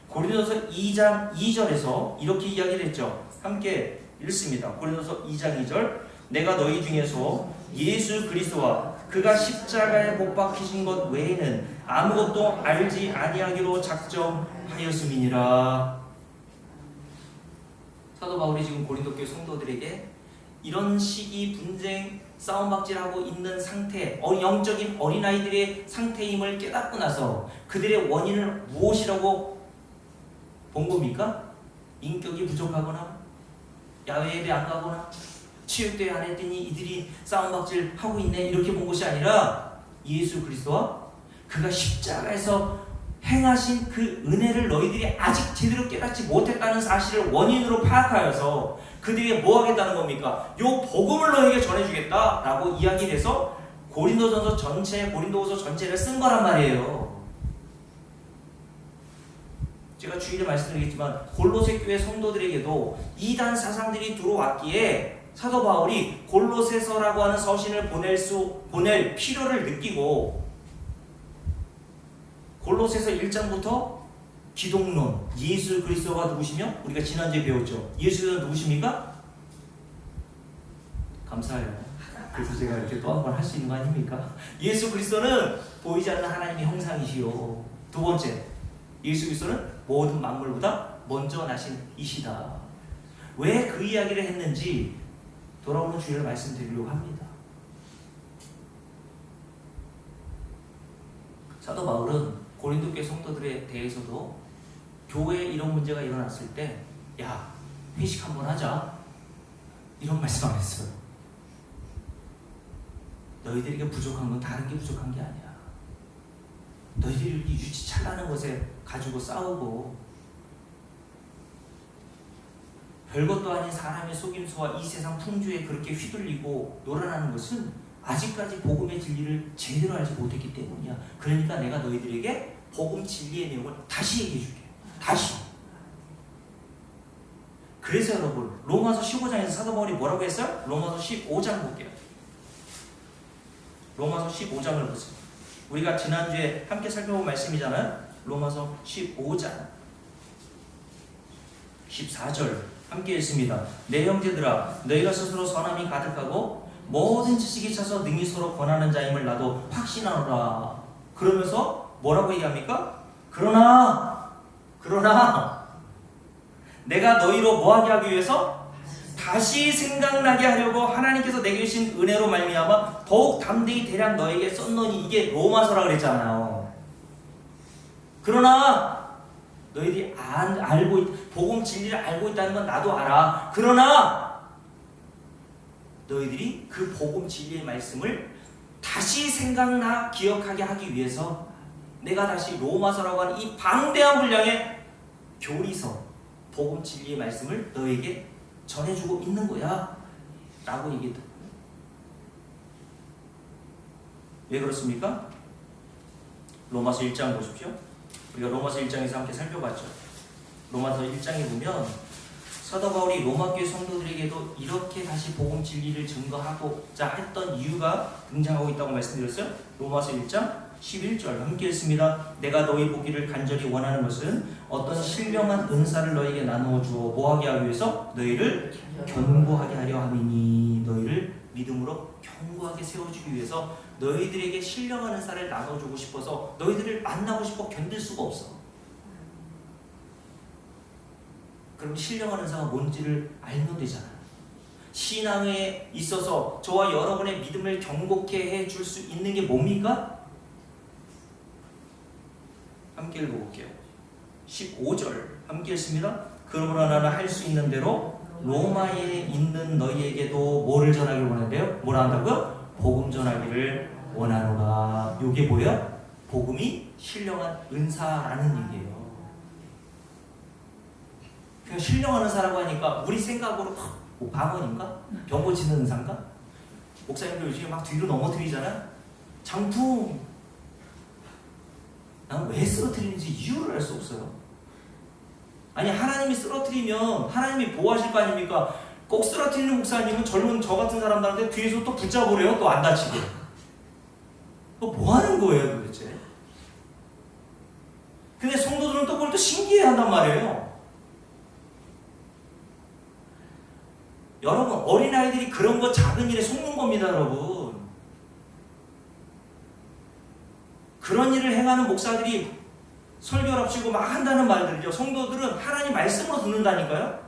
고린도서 2장 2절에서 이렇게 이야기를 했죠. 함께 읽습니다. 고린도서 2장 2절, 내가 너희 중에서 예수 그리스도와 그가 십자가에 못 박히신 것 외에는 아무것도 알지 아니하기로 작정하였음이니라. 사도 바울이 지금 고린도 교회 성도들에게 이런 시기, 분쟁, 싸움박질하고 있는 상태, 영적인 어린아이들의 상태임을 깨닫고 나서 그들의 원인을 무엇이라고 본 겁니까? 인격이 부족하거나 야외 예배 안 가거나 체육대회 안 했더니 이들이 싸움박질 하고 있네, 이렇게 본 것이 아니라 예수 그리스도와 그가 십자가에서 행하신 그 은혜를 너희들이 아직 제대로 깨닫지 못했다는 사실을 원인으로 파악하여서 그들에게 뭐 하겠다는 겁니까? 요 복음을 너희에게 전해주겠다 라고 이야기를 해서 고린도전서 전체, 고린도후서 전체를 쓴 거란 말이에요. 제가 주일에 말씀드리겠지만 골로새 교회 성도들에게도 이단 사상들이 들어왔기에 사도 바울이 골로새서라고 하는 서신을 보낼 필요를 느끼고 골로새서 1장부터 기독론, 예수 그리스도가 누구시며 우리가 지난주에 배웠죠. 예수 그리스도는 누구십니까? 감사해요. 그래서 제가 이렇게 또 한 번 할 수 있는 거 아닙니까? 예수 그리스도는 보이지 않는 하나님의 형상이시요. 두 번째, 예수 그리스도는 모든 만물보다 먼저 나신 이시다. 왜 그 이야기를 했는지 돌아오는 주일을 말씀드리려고 합니다. 사도 바울은 고린도 교회 성도들에 대해서도 교회에 이런 문제가 일어났을 때, 야, 회식 한번 하자, 이런 말씀 안 했어요. 너희들에게 부족한 건 다른 게 부족한 게 아니야. 너희들이 이렇게 유치찬란한 것에 가지고 싸우고 별것도 아닌 사람의 속임수와 이 세상 풍조에 그렇게 휘둘리고 놀아나는 것은 아직까지 복음의 진리를 제대로 알지 못했기 때문이야. 그러니까 내가 너희들에게 복음 진리의 내용을 다시 얘기해 줄게. 다시. 그래서 여러분, 로마서 15장에서 사도 바울이 뭐라고 했어요? 로마서 15장 볼게요. 로마서 15장을 보세요. 우리가 지난주에 함께 살펴본 말씀이잖아요. 로마서 15장 14절 함께 읽습니다. 내 형제들아, 너희가 스스로 선함이 가득하고 모든 지식이 차서 능히 서로 권하는 자임을 나도 확신하노라. 그러면서 뭐라고 얘기합니까? 그러나 내가 너희로 뭐하게 하기 위해서 다시 생각나게 하려고 하나님께서 내게 주신 은혜로 말미암아 더욱 담대히 대략 너에게 썼노니, 이게 로마서라 그랬잖아요. 그러나 너희들이 복음 진리를 알고 있다는 건 나도 알아. 그러나 너희들이 그 복음 진리의 말씀을 다시 생각나 기억하게 하기 위해서 내가 다시 로마서라고 하는 이 방대한 분량의 교리서, 복음 진리의 말씀을 너에게 전해주고 있는 거야 라고 얘기했거든요. 왜 그렇습니까? 로마서 1장 보십시오. 우리가 로마서 1장에서 함께 살펴봤죠. 로마서 1장에 보면 사도 바울이 로마교회 성도들에게도 이렇게 다시 복음 진리를 증거하고자 했던 이유가 등장하고 있다고 말씀드렸어요. 로마서 1장 11절 함께 읽습니다. 내가 너희 보기를 간절히 원하는 것은 어떤 신령한 은사를 너희에게 나누어 주어 뭐하게 하기 위해서? 너희를 견고하게 하려 함이니. 너희를 믿음으로 견고하게 세워주기 위해서 너희들에게 신령한 은사를 나눠주고 싶어서 너희들을 만나고 싶어 견딜 수가 없어. 그럼 신령한 은사가 뭔지를 알면 되잖아. 신앙에 있어서 저와 여러분의 믿음을 경고케 해줄 수 있는 게 뭡니까? 함께 읽어볼게요. 15절 함께 읽습니다. 그러므로 나는 할 수 있는 대로 로마에 있는 너희에게도 뭐를 전하기를 원한대요? 뭐라 한다고요? 복음 전하기를 원하노라. 이게 뭐예요? 복음이 신령한 은사라는 얘기예요. 그냥 신령한 은사라고 하니까 우리 생각으로 뭐 방언인가? 병 고치는 은사인가? 목사님들 요즘에 막 뒤로 넘어뜨리잖아. 장풍. 난 왜 쓰러뜨리는지 이유를 알 수 없어요. 아니 하나님이 쓰러뜨리면 하나님이 보호하실 거 아닙니까? 꼭 쓰러뜨리는 목사님은 젊은 저 같은 사람들한테 뒤에서 또 붙잡으래요. 또 안 다치게. 또 뭐 하는 거예요 도대체? 근데 성도들은 또 그걸 또 신기해한단 말이에요. 여러분 어린아이들이 그런 거 작은 일에 속는 겁니다 여러분. 그런 일을 행하는 목사들이 설교랍시고 막 한다는 말들이요. 성도들은 하나님 말씀으로 듣는다니까요.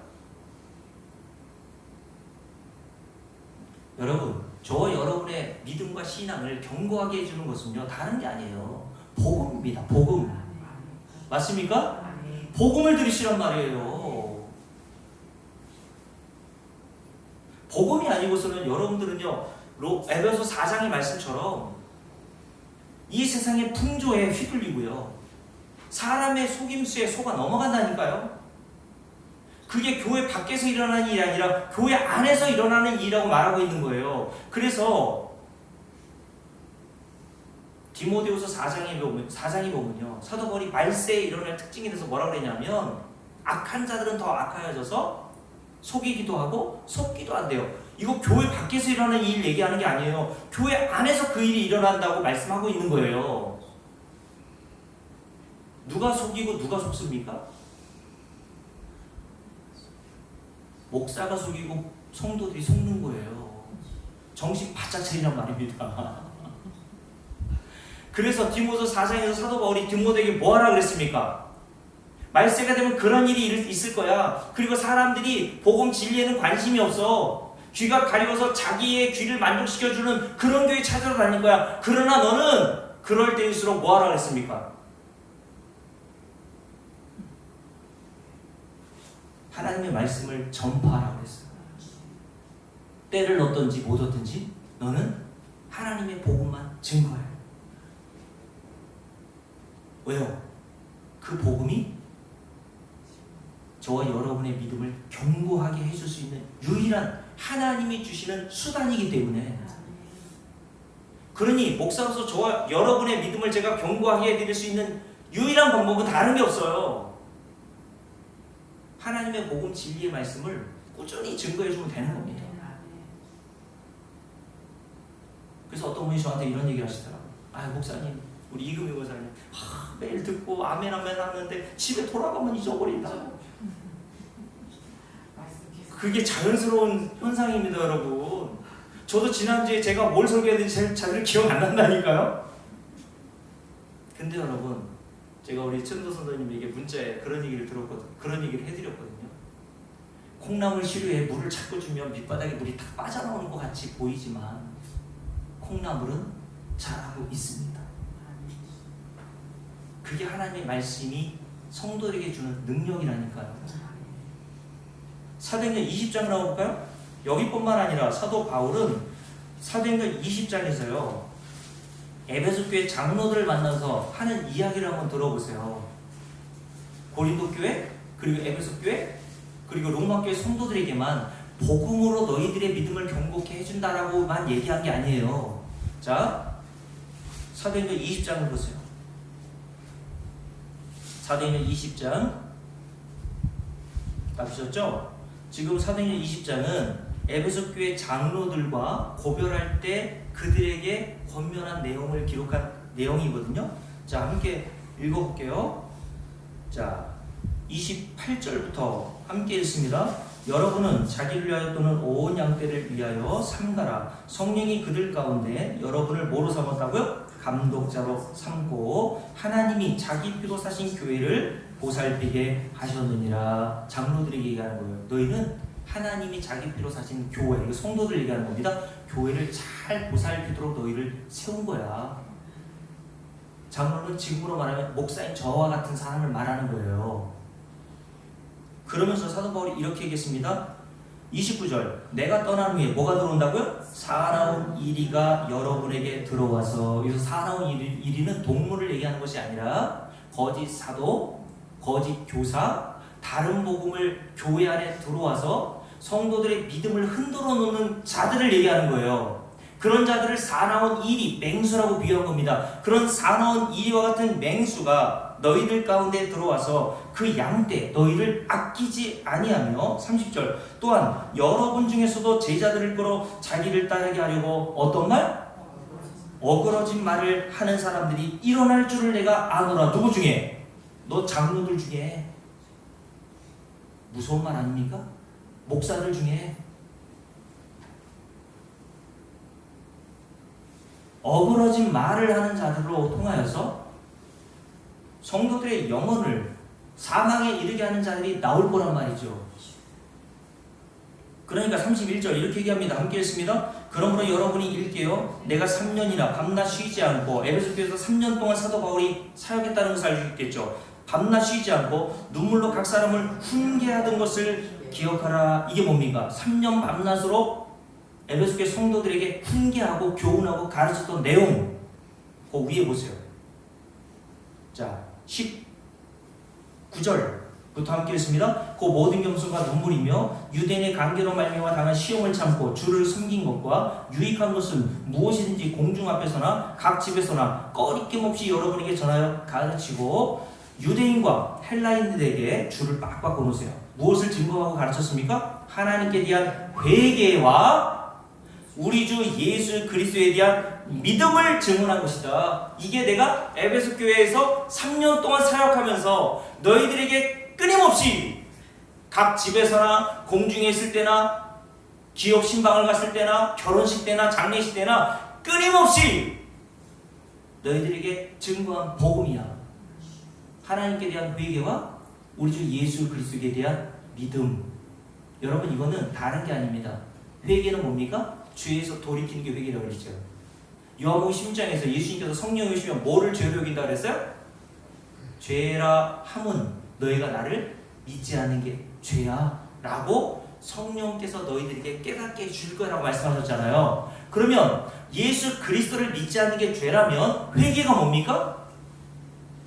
여러분 저와 여러분의 믿음과 신앙을 견고하게 해주는 것은요 다른 게 아니에요. 복음입니다. 복음. 맞습니까? 복음을 들으시란 말이에요. 복음이 아니고서는 여러분들은요 에베소 4장의 말씀처럼 이 세상의 풍조에 휘둘리고요 사람의 속임수에 속아 넘어간다니까요. 그게 교회 밖에서 일어나는 일이 아니라 교회 안에서 일어나는 일이라고 말하고 있는 거예요. 그래서 디모데후서 4장에 보면요 사도 바울이 말세에 일어날 특징에 대해서 뭐라고 그러냐면 악한 자들은 더 악하여져서 속이기도 하고 속기도 한대요. 이거 교회 밖에서 일어나는 일 얘기하는 게 아니에요. 교회 안에서 그 일이 일어난다고 말씀하고 있는 거예요. 누가 속이고 누가 속습니까? 목사가 속이고 성도들이 속는 거예요. 정신 바짝 차리란 말입니다. 그래서 디모데 4장에서 사도 바울이 디모데에게 뭐하라 그랬습니까? 말세가 되면 그런 일이 있을 거야. 그리고 사람들이 복음 진리에는 관심이 없어. 귀가 가려워서 자기의 귀를 만족시켜주는 그런 교회 찾으러 다닐 거야. 그러나 너는 그럴 때일수록 뭐하라 그랬습니까? 하나님의 말씀을 전파하라고 그랬어요. 때를 얻든지 못 얻든지 너는 하나님의 복음만 증거해. 왜요? 그 복음이 저와 여러분의 믿음을 견고하게 해줄 수 있는 유일한 하나님이 주시는 수단이기 때문에. 그러니 목사로서 저와 여러분의 믿음을 제가 견고하게 해드릴 수 있는 유일한 방법은 다른 게 없어요. 하나님의 복음 진리의 말씀을 꾸준히 증거해주면 되는 겁니다. 그래서 어떤 분이 저한테 이런 얘기 하시더라고요. 아 목사님, 우리 이금희 목사님 매일 듣고 아멘 아멘 하는데 집에 돌아가면 잊어버린다. 그게 자연스러운 현상입니다 여러분. 저도 지난주에 제가 뭘 설교했는지 잘 기억 안 난다니까요. 근데 여러분 제가 우리 천도 선생님에게 문자에 그런 얘기를 들었거든요. 그런 얘기를 해드렸거든요. 콩나물 시루에 물을 자꾸 주면 밑바닥에 물이 다 빠져나오는 것 같이 보이지만 콩나물은 자라고 있습니다. 그게 하나님의 말씀이 성도에게 주는 능력이라니까요. 사도행전 20장 나올까요? 여기뿐만 아니라 사도 바울은 사도행전 20장에서요 에베소 교회 장로들을 만나서 하는 이야기를 한번 들어보세요. 고린도 교회, 그리고 에베소 교회, 그리고 로마 교회 성도들에게만 복음으로 너희들의 믿음을 경고케 해준다라고만 얘기한 게 아니에요. 자, 사도행전 20장을 보세요. 사도행전 20장 다 보셨죠? 지금 사도행전 20장은 에베소 교회 장로들과 고별할 때 그들에게 권면한 내용을 기록한 내용이거든요. 자, 함께 읽어볼게요. 자, 28절부터 함께 읽습니다. 여러분은 자기를 위하여 또는 온 양떼를 위하여 삼가라. 성령이 그들 가운데 여러분을 뭐로 삼았다고요? 감독자로 삼고 하나님이 자기 피로 사신 교회를 보살피게 하셨느니라. 장로들에게 얘기하는 거예요. 너희는 하나님이 자기 피로 사신 교회, 이거 성도들 얘기하는 겁니다. 교회를 잘 보살피도록 너희를 세운 거야. 장로는 지금으로 말하면 목사인 저와 같은 사람을 말하는 거예요. 그러면서 사도 바울이 이렇게 얘기했습니다. 29절, 내가 떠난 후에 뭐가 들어온다고요? 사나운 이리가 여러분에게 들어와서, 여기서 사나운 이리는 동물을 얘기하는 것이 아니라 거짓 사도, 거짓 교사, 다른 복음을 교회 안에 들어와서 성도들의 믿음을 흔들어 놓는 자들을 얘기하는 거예요. 그런 자들을 사나운 이리, 맹수라고 비유한 겁니다. 그런 사나운 이리와 같은 맹수가 너희들 가운데 들어와서 그 양떼 너희를 아끼지 아니하며 30절, 또한 여러분 중에서도 제자들을 끌어 자기를 따르게 하려고 어떤 말? 어그러진 말을 하는 사람들이 일어날 줄을 내가 아노라. 누구 중에? 너 장로들 중에. 무서운 말 아닙니까? 목사들 중에. 어그러진 말을 하는 자들로 통하여서 성도들의 영혼을 사망에 이르게 하는 자들이 나올 거란 말이죠. 그러니까 31절 이렇게 얘기합니다. 함께 읽습니다. 그러므로 여러분이 읽게요. 내가 3년이나 밤낮 쉬지 않고, 에베소 교회에서 3년 동안 사도 바울이 사역했다는 것을 알 수 있겠죠. 밤낮 쉬지 않고 눈물로 각 사람을 훈계하던 것을 기억하라. 이게 뭡니까? 3년 밤낮으로 에베소 교회 성도들에게 훈계하고 교훈하고 가르쳤던 내용, 그 위에 보세요. 자, 19절부터 함께 읽습니다. 그 모든 겸손과 눈물이며 유대인의 관계로 말미암아 당한 시험을 참고 주를 섬긴 것과 유익한 것은 무엇이든지 공중 앞에서나 각 집에서나 꺼리낌 없이 여러분에게 전하여 가르치고 유대인과 헬라인들에게 주를 빡빡 거놓으세요. 무엇을 증거하고 가르쳤습니까? 하나님께 대한 회개와 우리 주 예수 그리스도에 대한 믿음을 증언한 것이다. 이게 내가 에베소 교회에서 3년 동안 사역하면서 너희들에게 끊임없이 각 집에서나 공중에 있을 때나 기업 신방을 갔을 때나 결혼식 때나 장례식 때나 끊임없이 너희들에게 증거한 복음이야. 하나님께 대한 회개와 우리 주 예수 그리스도에 대한 믿음. 여러분, 이거는 다른 게 아닙니다. 회개는 뭡니까? 죄에서 돌이키는 게 회개라고 그러죠. 요한복음 10장에서 예수님께서 성령이 오시면 뭐를 죄로 여긴다 그랬어요? 죄라 함은 너희가 나를 믿지 않는 게 죄야 라고 성령께서 너희들에게 깨닫게 해줄 거라고 말씀하셨잖아요. 그러면 예수 그리스도를 믿지 않는 게 죄라면 회개가 뭡니까?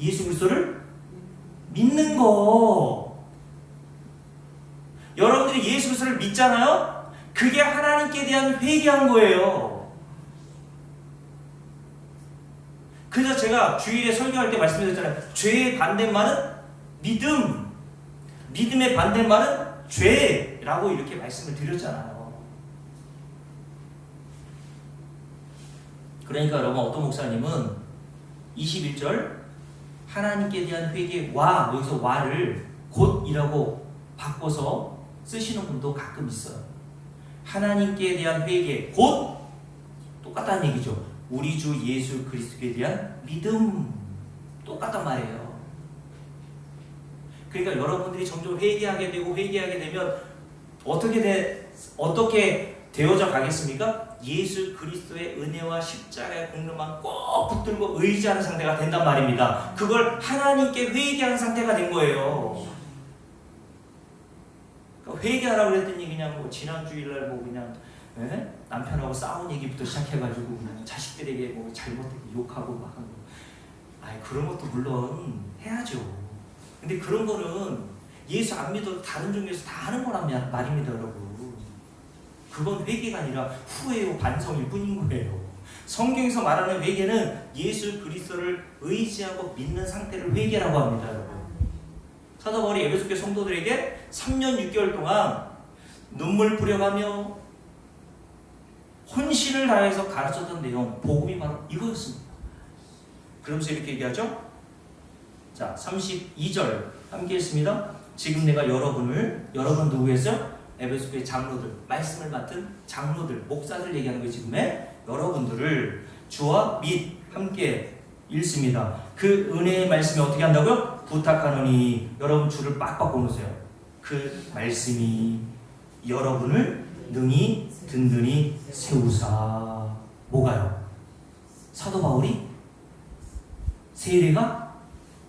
예수 그리스도를 믿는 거. 여러분들이 예수 그리스도를 믿잖아요? 그게 하나님께 대한 회개한 거예요. 그래서 제가 주일에 설교할 때 말씀드렸잖아요. 죄의 반대말은 믿음, 믿음의 반대말은 죄라고 이렇게 말씀을 드렸잖아요. 그러니까 여러분, 어떤 목사님은 21절 하나님께 대한 회개와, 여기서 와를 곧이라고 바꿔서 쓰시는 분도 가끔 있어요. 하나님께 대한 회개, 곧 똑같다는 얘기죠. 우리 주 예수 그리스도에 대한 믿음, 똑같단 말이에요. 그러니까 여러분들이 점점 회개하게 되면 어떻게 되어져 가겠습니까? 예수 그리스도의 은혜와 십자가의 공로만 꼭 붙들고 의지하는 상태가 된단 말입니다. 그걸 하나님께 회개한 상태가 된 거예요. 회개하라고 그랬더니 그냥 뭐 지난 주일날 뭐 그냥 남편하고 싸운 얘기부터 시작해가지고 그냥 자식들에게 뭐 잘못되게 욕하고 막 하고, 그런 것도 물론 해야죠. 근데 그런 거는 예수 안 믿어도 다른 종교에서 다 하는 거란 말입니다, 여러분. 그건 회개가 아니라 후회요 반성일 뿐인 거예요. 성경에서 말하는 회개는 예수 그리스도를 의지하고 믿는 상태를 회개라고 합니다, 여러분. 사도 바울이 에베소 교회 성도들에게 3년 6개월 동안 눈물 뿌려가며 혼신을 다해서 가르쳤던 내용, 복음이 바로 이거였습니다. 그러면서 이렇게 얘기하죠. 자, 32절 함께 했습니다. 지금 내가 여러분 누구겠어요? 에베소 교회 장로들, 말씀을 맡은 장로들, 목사들 얘기하는 거예요. 지금의 여러분들을 주와 및 함께 읽습니다. 그 은혜의 말씀이 어떻게 한다고요? 부탁하노니 여러분 줄을 빡빡 끊으세요. 그 말씀이 여러분을 능히 든든히 세우사. 뭐가요? 사도 바울이? 세례가?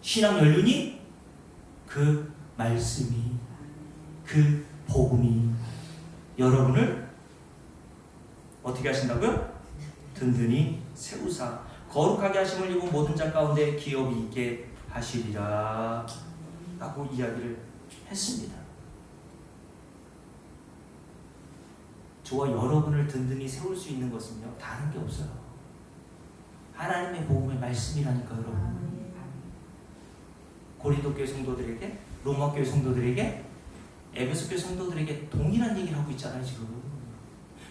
신앙 연륜이? 그 말씀이, 그 복음이 여러분을 어떻게 하신다고요? 든든히 세우사. 거룩하게 하심을 입은 모든 자 가운데 기업이 있게 하시리라 라고 이야기를 했습니다. 저와 여러분을 든든히 세울 수 있는 것은요, 다른 게 없어요. 하나님의 복음의 말씀이라니까. 여러분, 고린도 교회 성도들에게, 로마 교회 성도들에게, 에베소 교회 성도들에게 동일한 얘기를 하고 있잖아요 지금.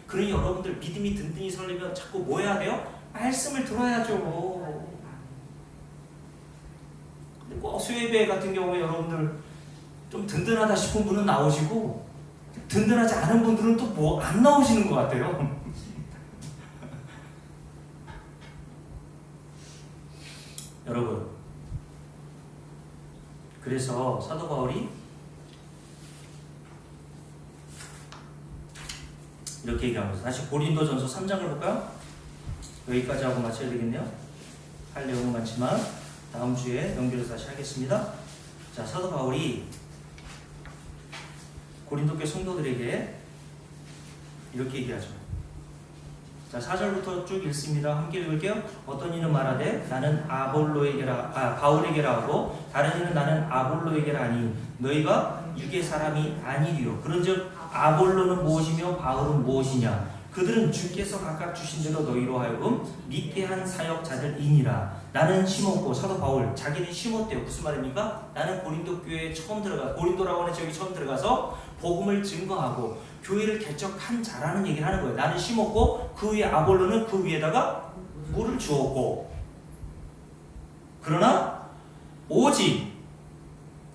그러니 여러분들 믿음이 든든히 설리면 자꾸 뭐 해야 돼요? 말씀을 들어야죠. 근데 꼭 수요예배 같은 경우에 여러분들 좀 든든하다 싶은 분은 나오시고, 든든하지 않은 분들은 또 뭐 안 나오시는 것 같아요. 여러분, 그래서 사도 바울이 이렇게 얘기하면서, 다시 고린도전서 3장을 볼까요? 여기까지 하고 마쳐야 되겠네요. 할 내용은 많지만 다음 주에 연결해서 다시 하겠습니다. 자, 사도 바울이 고린도 교회 성도들에게 이렇게 얘기하죠. 자, 4절부터 쭉 읽습니다. 함께 읽을게요. 어떤 이는 말하되 나는 바울에게라 하고, 다른 이는 나는 아볼로에게라 하니 너희가 육의 사람이 아니리요. 그런즉 아볼로는 무엇이며 바울은 무엇이냐? 그들은 주께서 각각 주신 대로 너희로 하여금 믿게 한 사역자들이니라. 나는 심었고, 사도 바울 자기는 심었대요. 무슨 말입니까? 나는 고린도 교회에 처음 들어가, 고린도라고 하는 지역에 처음 들어가서 복음을 증거하고 교회를 개척한 자라는 얘기를 하는 거예요. 나는 심었고 그 위에 아볼로는 그 위에다가 물을 주었고, 그러나 오직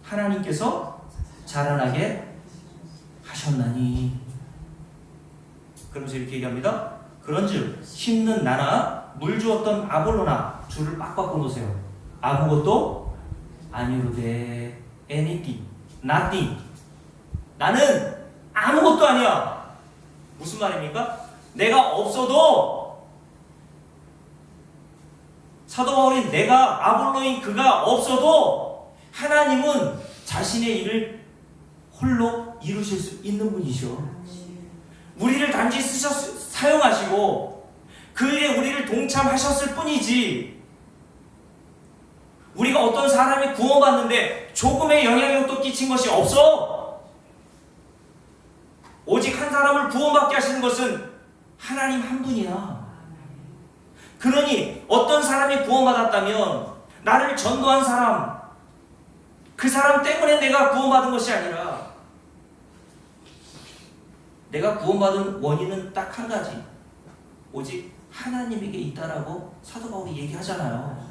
하나님께서 자라나게 하셨나니. 그러면서 이렇게 얘기합니다. 그런즉 심는 나나 물 주었던 아볼로나 줄을 빡빡 끊으세요. 아무것도 아니로되 anything, nothing. 나는 아무것도 아니야. 무슨 말입니까? 내가 없어도, 사도 바울이 내가 아볼로인 그가 없어도 하나님은 자신의 일을 홀로 이루실 수 있는 분이죠. 우리를 단지 사용하시고 그 일에 우리를 동참하셨을 뿐이지, 우리가 어떤 사람이 구원받는데 조금의 영향력도 끼친 것이 없어. 오직 한 사람을 구원받게 하시는 것은 하나님 한 분이야. 그러니 어떤 사람이 구원받았다면 나를 전도한 사람, 그 사람 때문에 내가 구원받은 것이 아니라, 내가 구원받은 원인은 딱 한 가지, 오직 하나님에게 있다라고 사도 바울이 얘기하잖아요.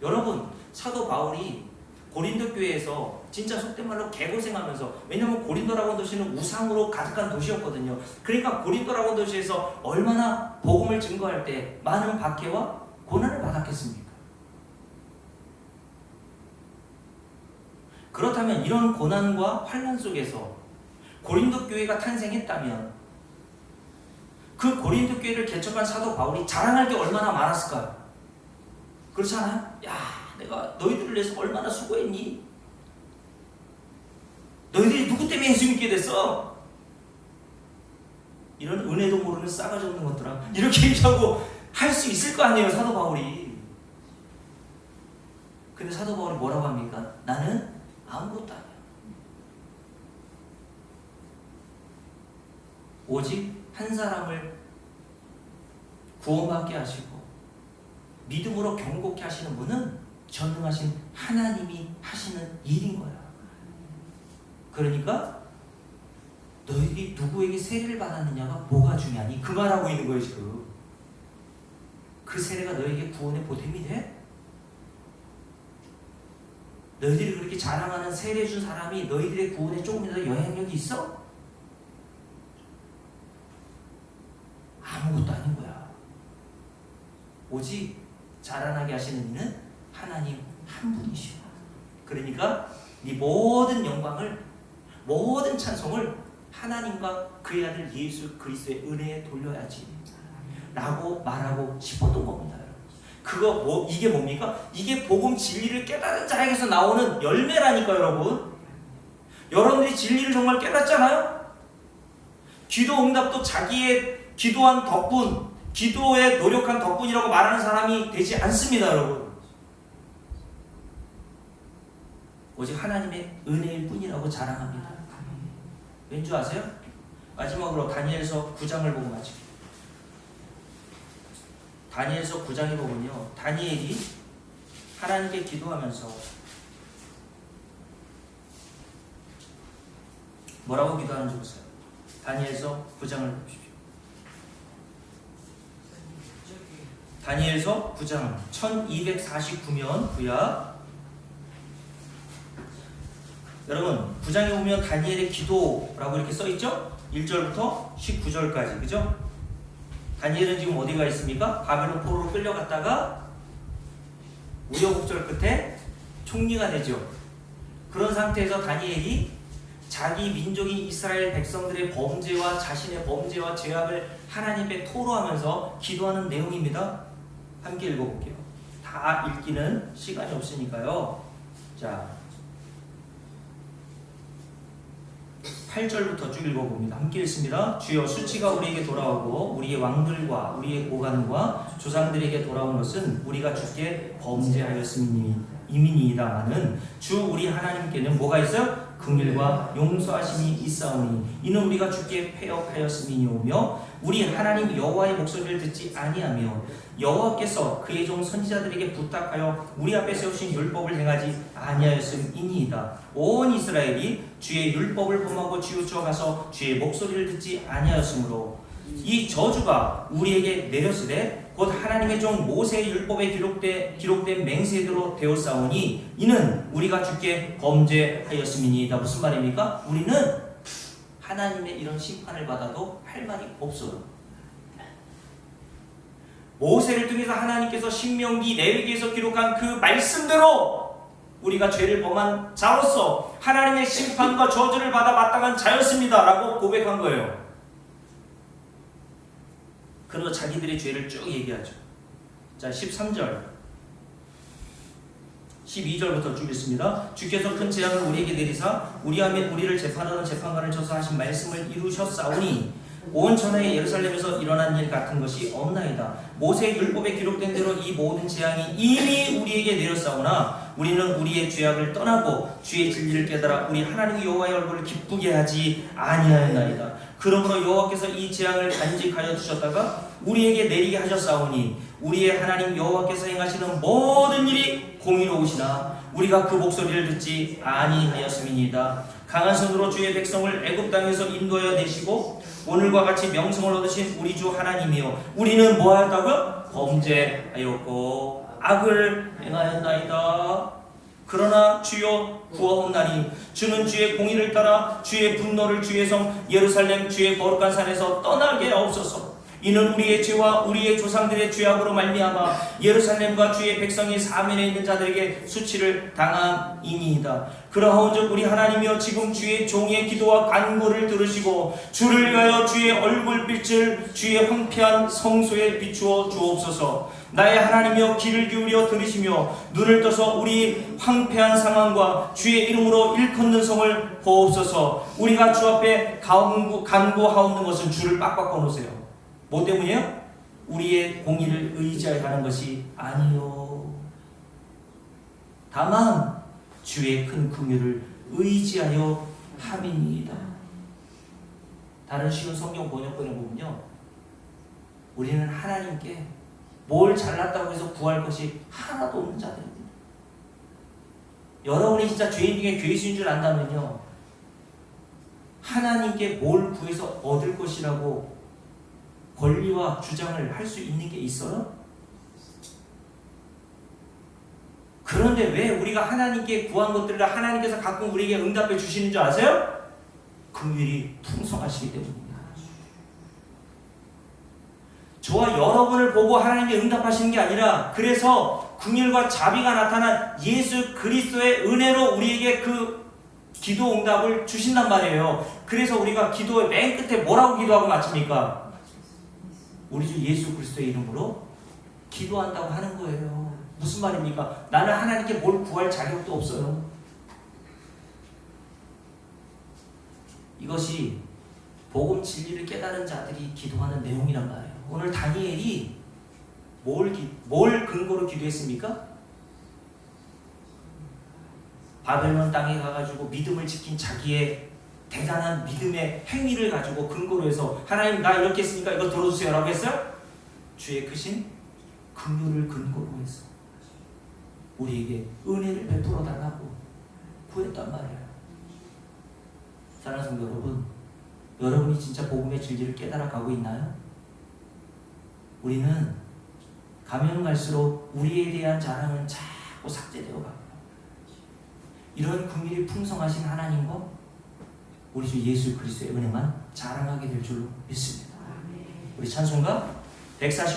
여러분, 사도 바울이 고린도 교회에서 진짜 속된 말로 개고생하면서, 왜냐면 고린도라고 하는 도시는 우상으로 가득한 도시였거든요. 그러니까 고린도라고 하는 도시에서 얼마나 복음을 증거할 때 많은 박해와 고난을 받았겠습니까? 그렇다면 이런 고난과 환난 속에서 고린도 교회가 탄생했다면 그 고린도 교회를 개척한 사도 바울이 자랑할 게 얼마나 많았을까요? 그렇잖아요? 야, 내가 너희들을 위해서 얼마나 수고했니? 너희들이 누구 때문에 예수 믿게 됐어? 이런 은혜도 모르는 싸가지 없는 것들아, 이렇게 얘기하고 할 수 있을 거 아니에요, 사도 바울이. 근데 사도 바울이 뭐라고 합니까? 나는 아무것도 아니야. 오직 한 사람을 구원받게 하시고 믿음으로 경고케 하시는 분은 전능하신 하나님이 하시는 일인 거야. 그러니까 너희들이 누구에게 세례를 받았느냐가 뭐가 중요하니? 그 말하고 있는 거예요 지금. 그 세례가 너에게 구원의 보탬이 돼? 너희들이 그렇게 자랑하는 세례 준 사람이 너희들의 구원에 조금이라도 영향력이 있어? 오직 자라나게 하시는 이는 하나님 한 분이시오. 그러니까 네 모든 영광을, 모든 찬송을 하나님과 그의 아들 예수 그리스도의 은혜에 돌려야지 라고 말하고 싶었던 겁니다. 그거 이게 뭡니까? 이게 복음 진리를 깨달은 자에게서 나오는 열매라니까. 여러분들이 진리를 정말 깨닫잖아요. 기도 응답도 자기의 기도한 덕분, 기도에 노력한 덕분이라고 말하는 사람이 되지 않습니다, 여러분. 오직 하나님의 은혜일 뿐이라고 자랑합니다. 왠지 아세요? 마지막으로 다니엘서 9장을 보고 마치고, 다니엘서 9장에 보면요, 다니엘이 하나님께 기도하면서 뭐라고 기도하는지 보세요. 다니엘서 9장을 보십시오. 다니엘서 9장 1249면 구약. 여러분 9장에 보면 다니엘의 기도라고 이렇게 써있죠? 1절부터 19절까지, 그죠? 다니엘은 지금 어디가 있습니까? 바벨론 포로로 끌려갔다가 우여곡절 끝에 총리가 되죠. 그런 상태에서 다니엘이 자기 민족인 이스라엘 백성들의 범죄와 자신의 범죄와 죄악을 하나님께 토로하면서 기도하는 내용입니다. 함께 읽어볼게요. 다 읽기는 시간이 없으니까요. 자, 8절부터 쭉 읽어봅니다. 함께 읽습니다. 주여, 수치가 우리에게 돌아오고 우리의 왕들과 우리의 고관과 조상들에게 돌아온 것은 우리가 주께 범죄하였음이니이다마는 주 우리 하나님께는 뭐가 있어요? 긍휼과 용서하심이 있사오니 이는 우리가 주께 패역하였음이니오며 우리 하나님 여호와의 목소리를 듣지 아니하며 여호와께서 그의 종 선지자들에게 부탁하여 우리 앞에 세우신 율법을 행하지 아니하였음이니이다. 온 이스라엘이 주의 율법을 범하고 치우쳐 가서 주의 목소리를 듣지 아니하였으므로 이 저주가 우리에게 내렸으되 곧 하나님의 종 모세의 율법에 기록된 맹세대로 되었사오니 이는 우리가 주께 범죄하였음이니이다. 무슨 말입니까? 우리는 하나님의 이런 심판을 받아도 할 말이 없어요. 모세를 통해서 하나님께서 신명기 레위기에서 기록한 그 말씀대로 우리가 죄를 범한 자로서 하나님의 심판과 저주를 받아 마땅한 자였습니다 라고 고백한 거예요. 그리고 자기들의 죄를 쭉 얘기하죠. 자, 13절 12절부터 쭉 읽습니다. 주께서 큰 재앙을 우리에게 내리사 우리와 및 우리를 재판하는 재판관을 쳐서 하신 말씀을 이루셨사오니 온 천하의 예루살렘에서 일어난 일 같은 것이 없나이다. 모세의 율법에 기록된 대로 이 모든 재앙이 이미 우리에게 내렸사오나 우리는 우리의 죄악을 떠나고 주의 진리를 깨달아 우리 하나님 여호와의 얼굴을 기쁘게 하지 아니하였나이다. 그러므로 여호와께서 이 재앙을 간직하여 두셨다가 우리에게 내리게 하셨사오니 우리의 하나님 여호와께서 행하시는 모든 일이 공의로우시나 우리가 그 목소리를 듣지 아니하였음이니이다. 강한 손으로 주의 백성을 애굽 땅에서 인도하여 내시고 오늘과 같이 명성을 얻으신 우리 주 하나님이요 우리는 뭐하였다고요? 범죄하였고 악을 행하였나이다. 그러나 주여 구하옵나니 주는 주의 공의를 따라 주의 분노를 주의 성 예루살렘 주의 거룩한 산에서 떠나게 하옵소서. 이는 우리의 죄와 우리의 조상들의 죄악으로 말미암아 예루살렘과 주의 백성이 사면에 있는 자들에게 수치를 당함이니이다. 그러하온즉 우리 하나님이여 지금 주의 종의 기도와 간구를 들으시고 주를 위하여 주의 얼굴빛을 주의 황폐한 성소에 비추어 주옵소서. 나의 하나님이여 귀를 기울여 들으시며 눈을 떠서 우리 황폐한 상황과 주의 이름으로 일컫는 성을 보옵소서. 우리가 주 앞에 간구하옵는 것은 주를 빡빡 꺼놓으세요. 뭐 때문이에요? 우리의 공의를 의지하여 가는 것이 아니요 다만 주의 큰 긍휼을 의지하여 함이니이다. 다른 쉬운 성경 번역본에 보면요 우리는 하나님께 뭘 잘났다고 해서 구할 것이 하나도 없는 자들입니다. 여러분이 진짜 죄인 중에 괴수인 줄 안다면요 하나님께 뭘 구해서 얻을 것이라고 권리와 주장을 할 수 있는 게 있어요? 그런데 왜 우리가 하나님께 구한 것들을 하나님께서 가끔 우리에게 응답해 주시는 줄 아세요? 긍휼이 풍성하시기 때문입니다. 저와 여러분을 보고 하나님이 응답하시는 게 아니라 그래서 긍휼과 자비가 나타난 예수 그리스도의 은혜로 우리에게 그 기도 응답을 주신단 말이에요. 그래서 우리가 기도의 맨 끝에 뭐라고 기도하고 마칩니까? 우리 주 예수 그리스도의 이름으로 기도한다고 하는 거예요. 무슨 말입니까? 나는 하나님께 뭘 구할 자격도 없어요. 이것이 복음 진리를 깨달은 자들이 기도하는 내용이란 말이에요. 오늘 다니엘이 뭘 근거로 기도했습니까? 바벨론 땅에 가가지고 믿음을 지킨 자기의 대단한 믿음의 행위를 가지고 근거로 해서 하나님 나 이렇게 했으니까 이거 들어주세요 라고 했어요? 주의 크신 긍휼을 근거로 해서 우리에게 은혜를 베풀어 달라고 구했단 말이에요. 사랑하는 성도 여러분, 여러분이 진짜 복음의 진리를 깨달아 가고 있나요? 우리는 가면 갈수록 우리에 대한 자랑은 자꾸 삭제되어 갑니다. 이런 긍휼이 풍성하신 하나님과 우리 주 예수 그리스도의 은혜만 자랑하게 될 줄로 믿습니다. 우리 찬송가 140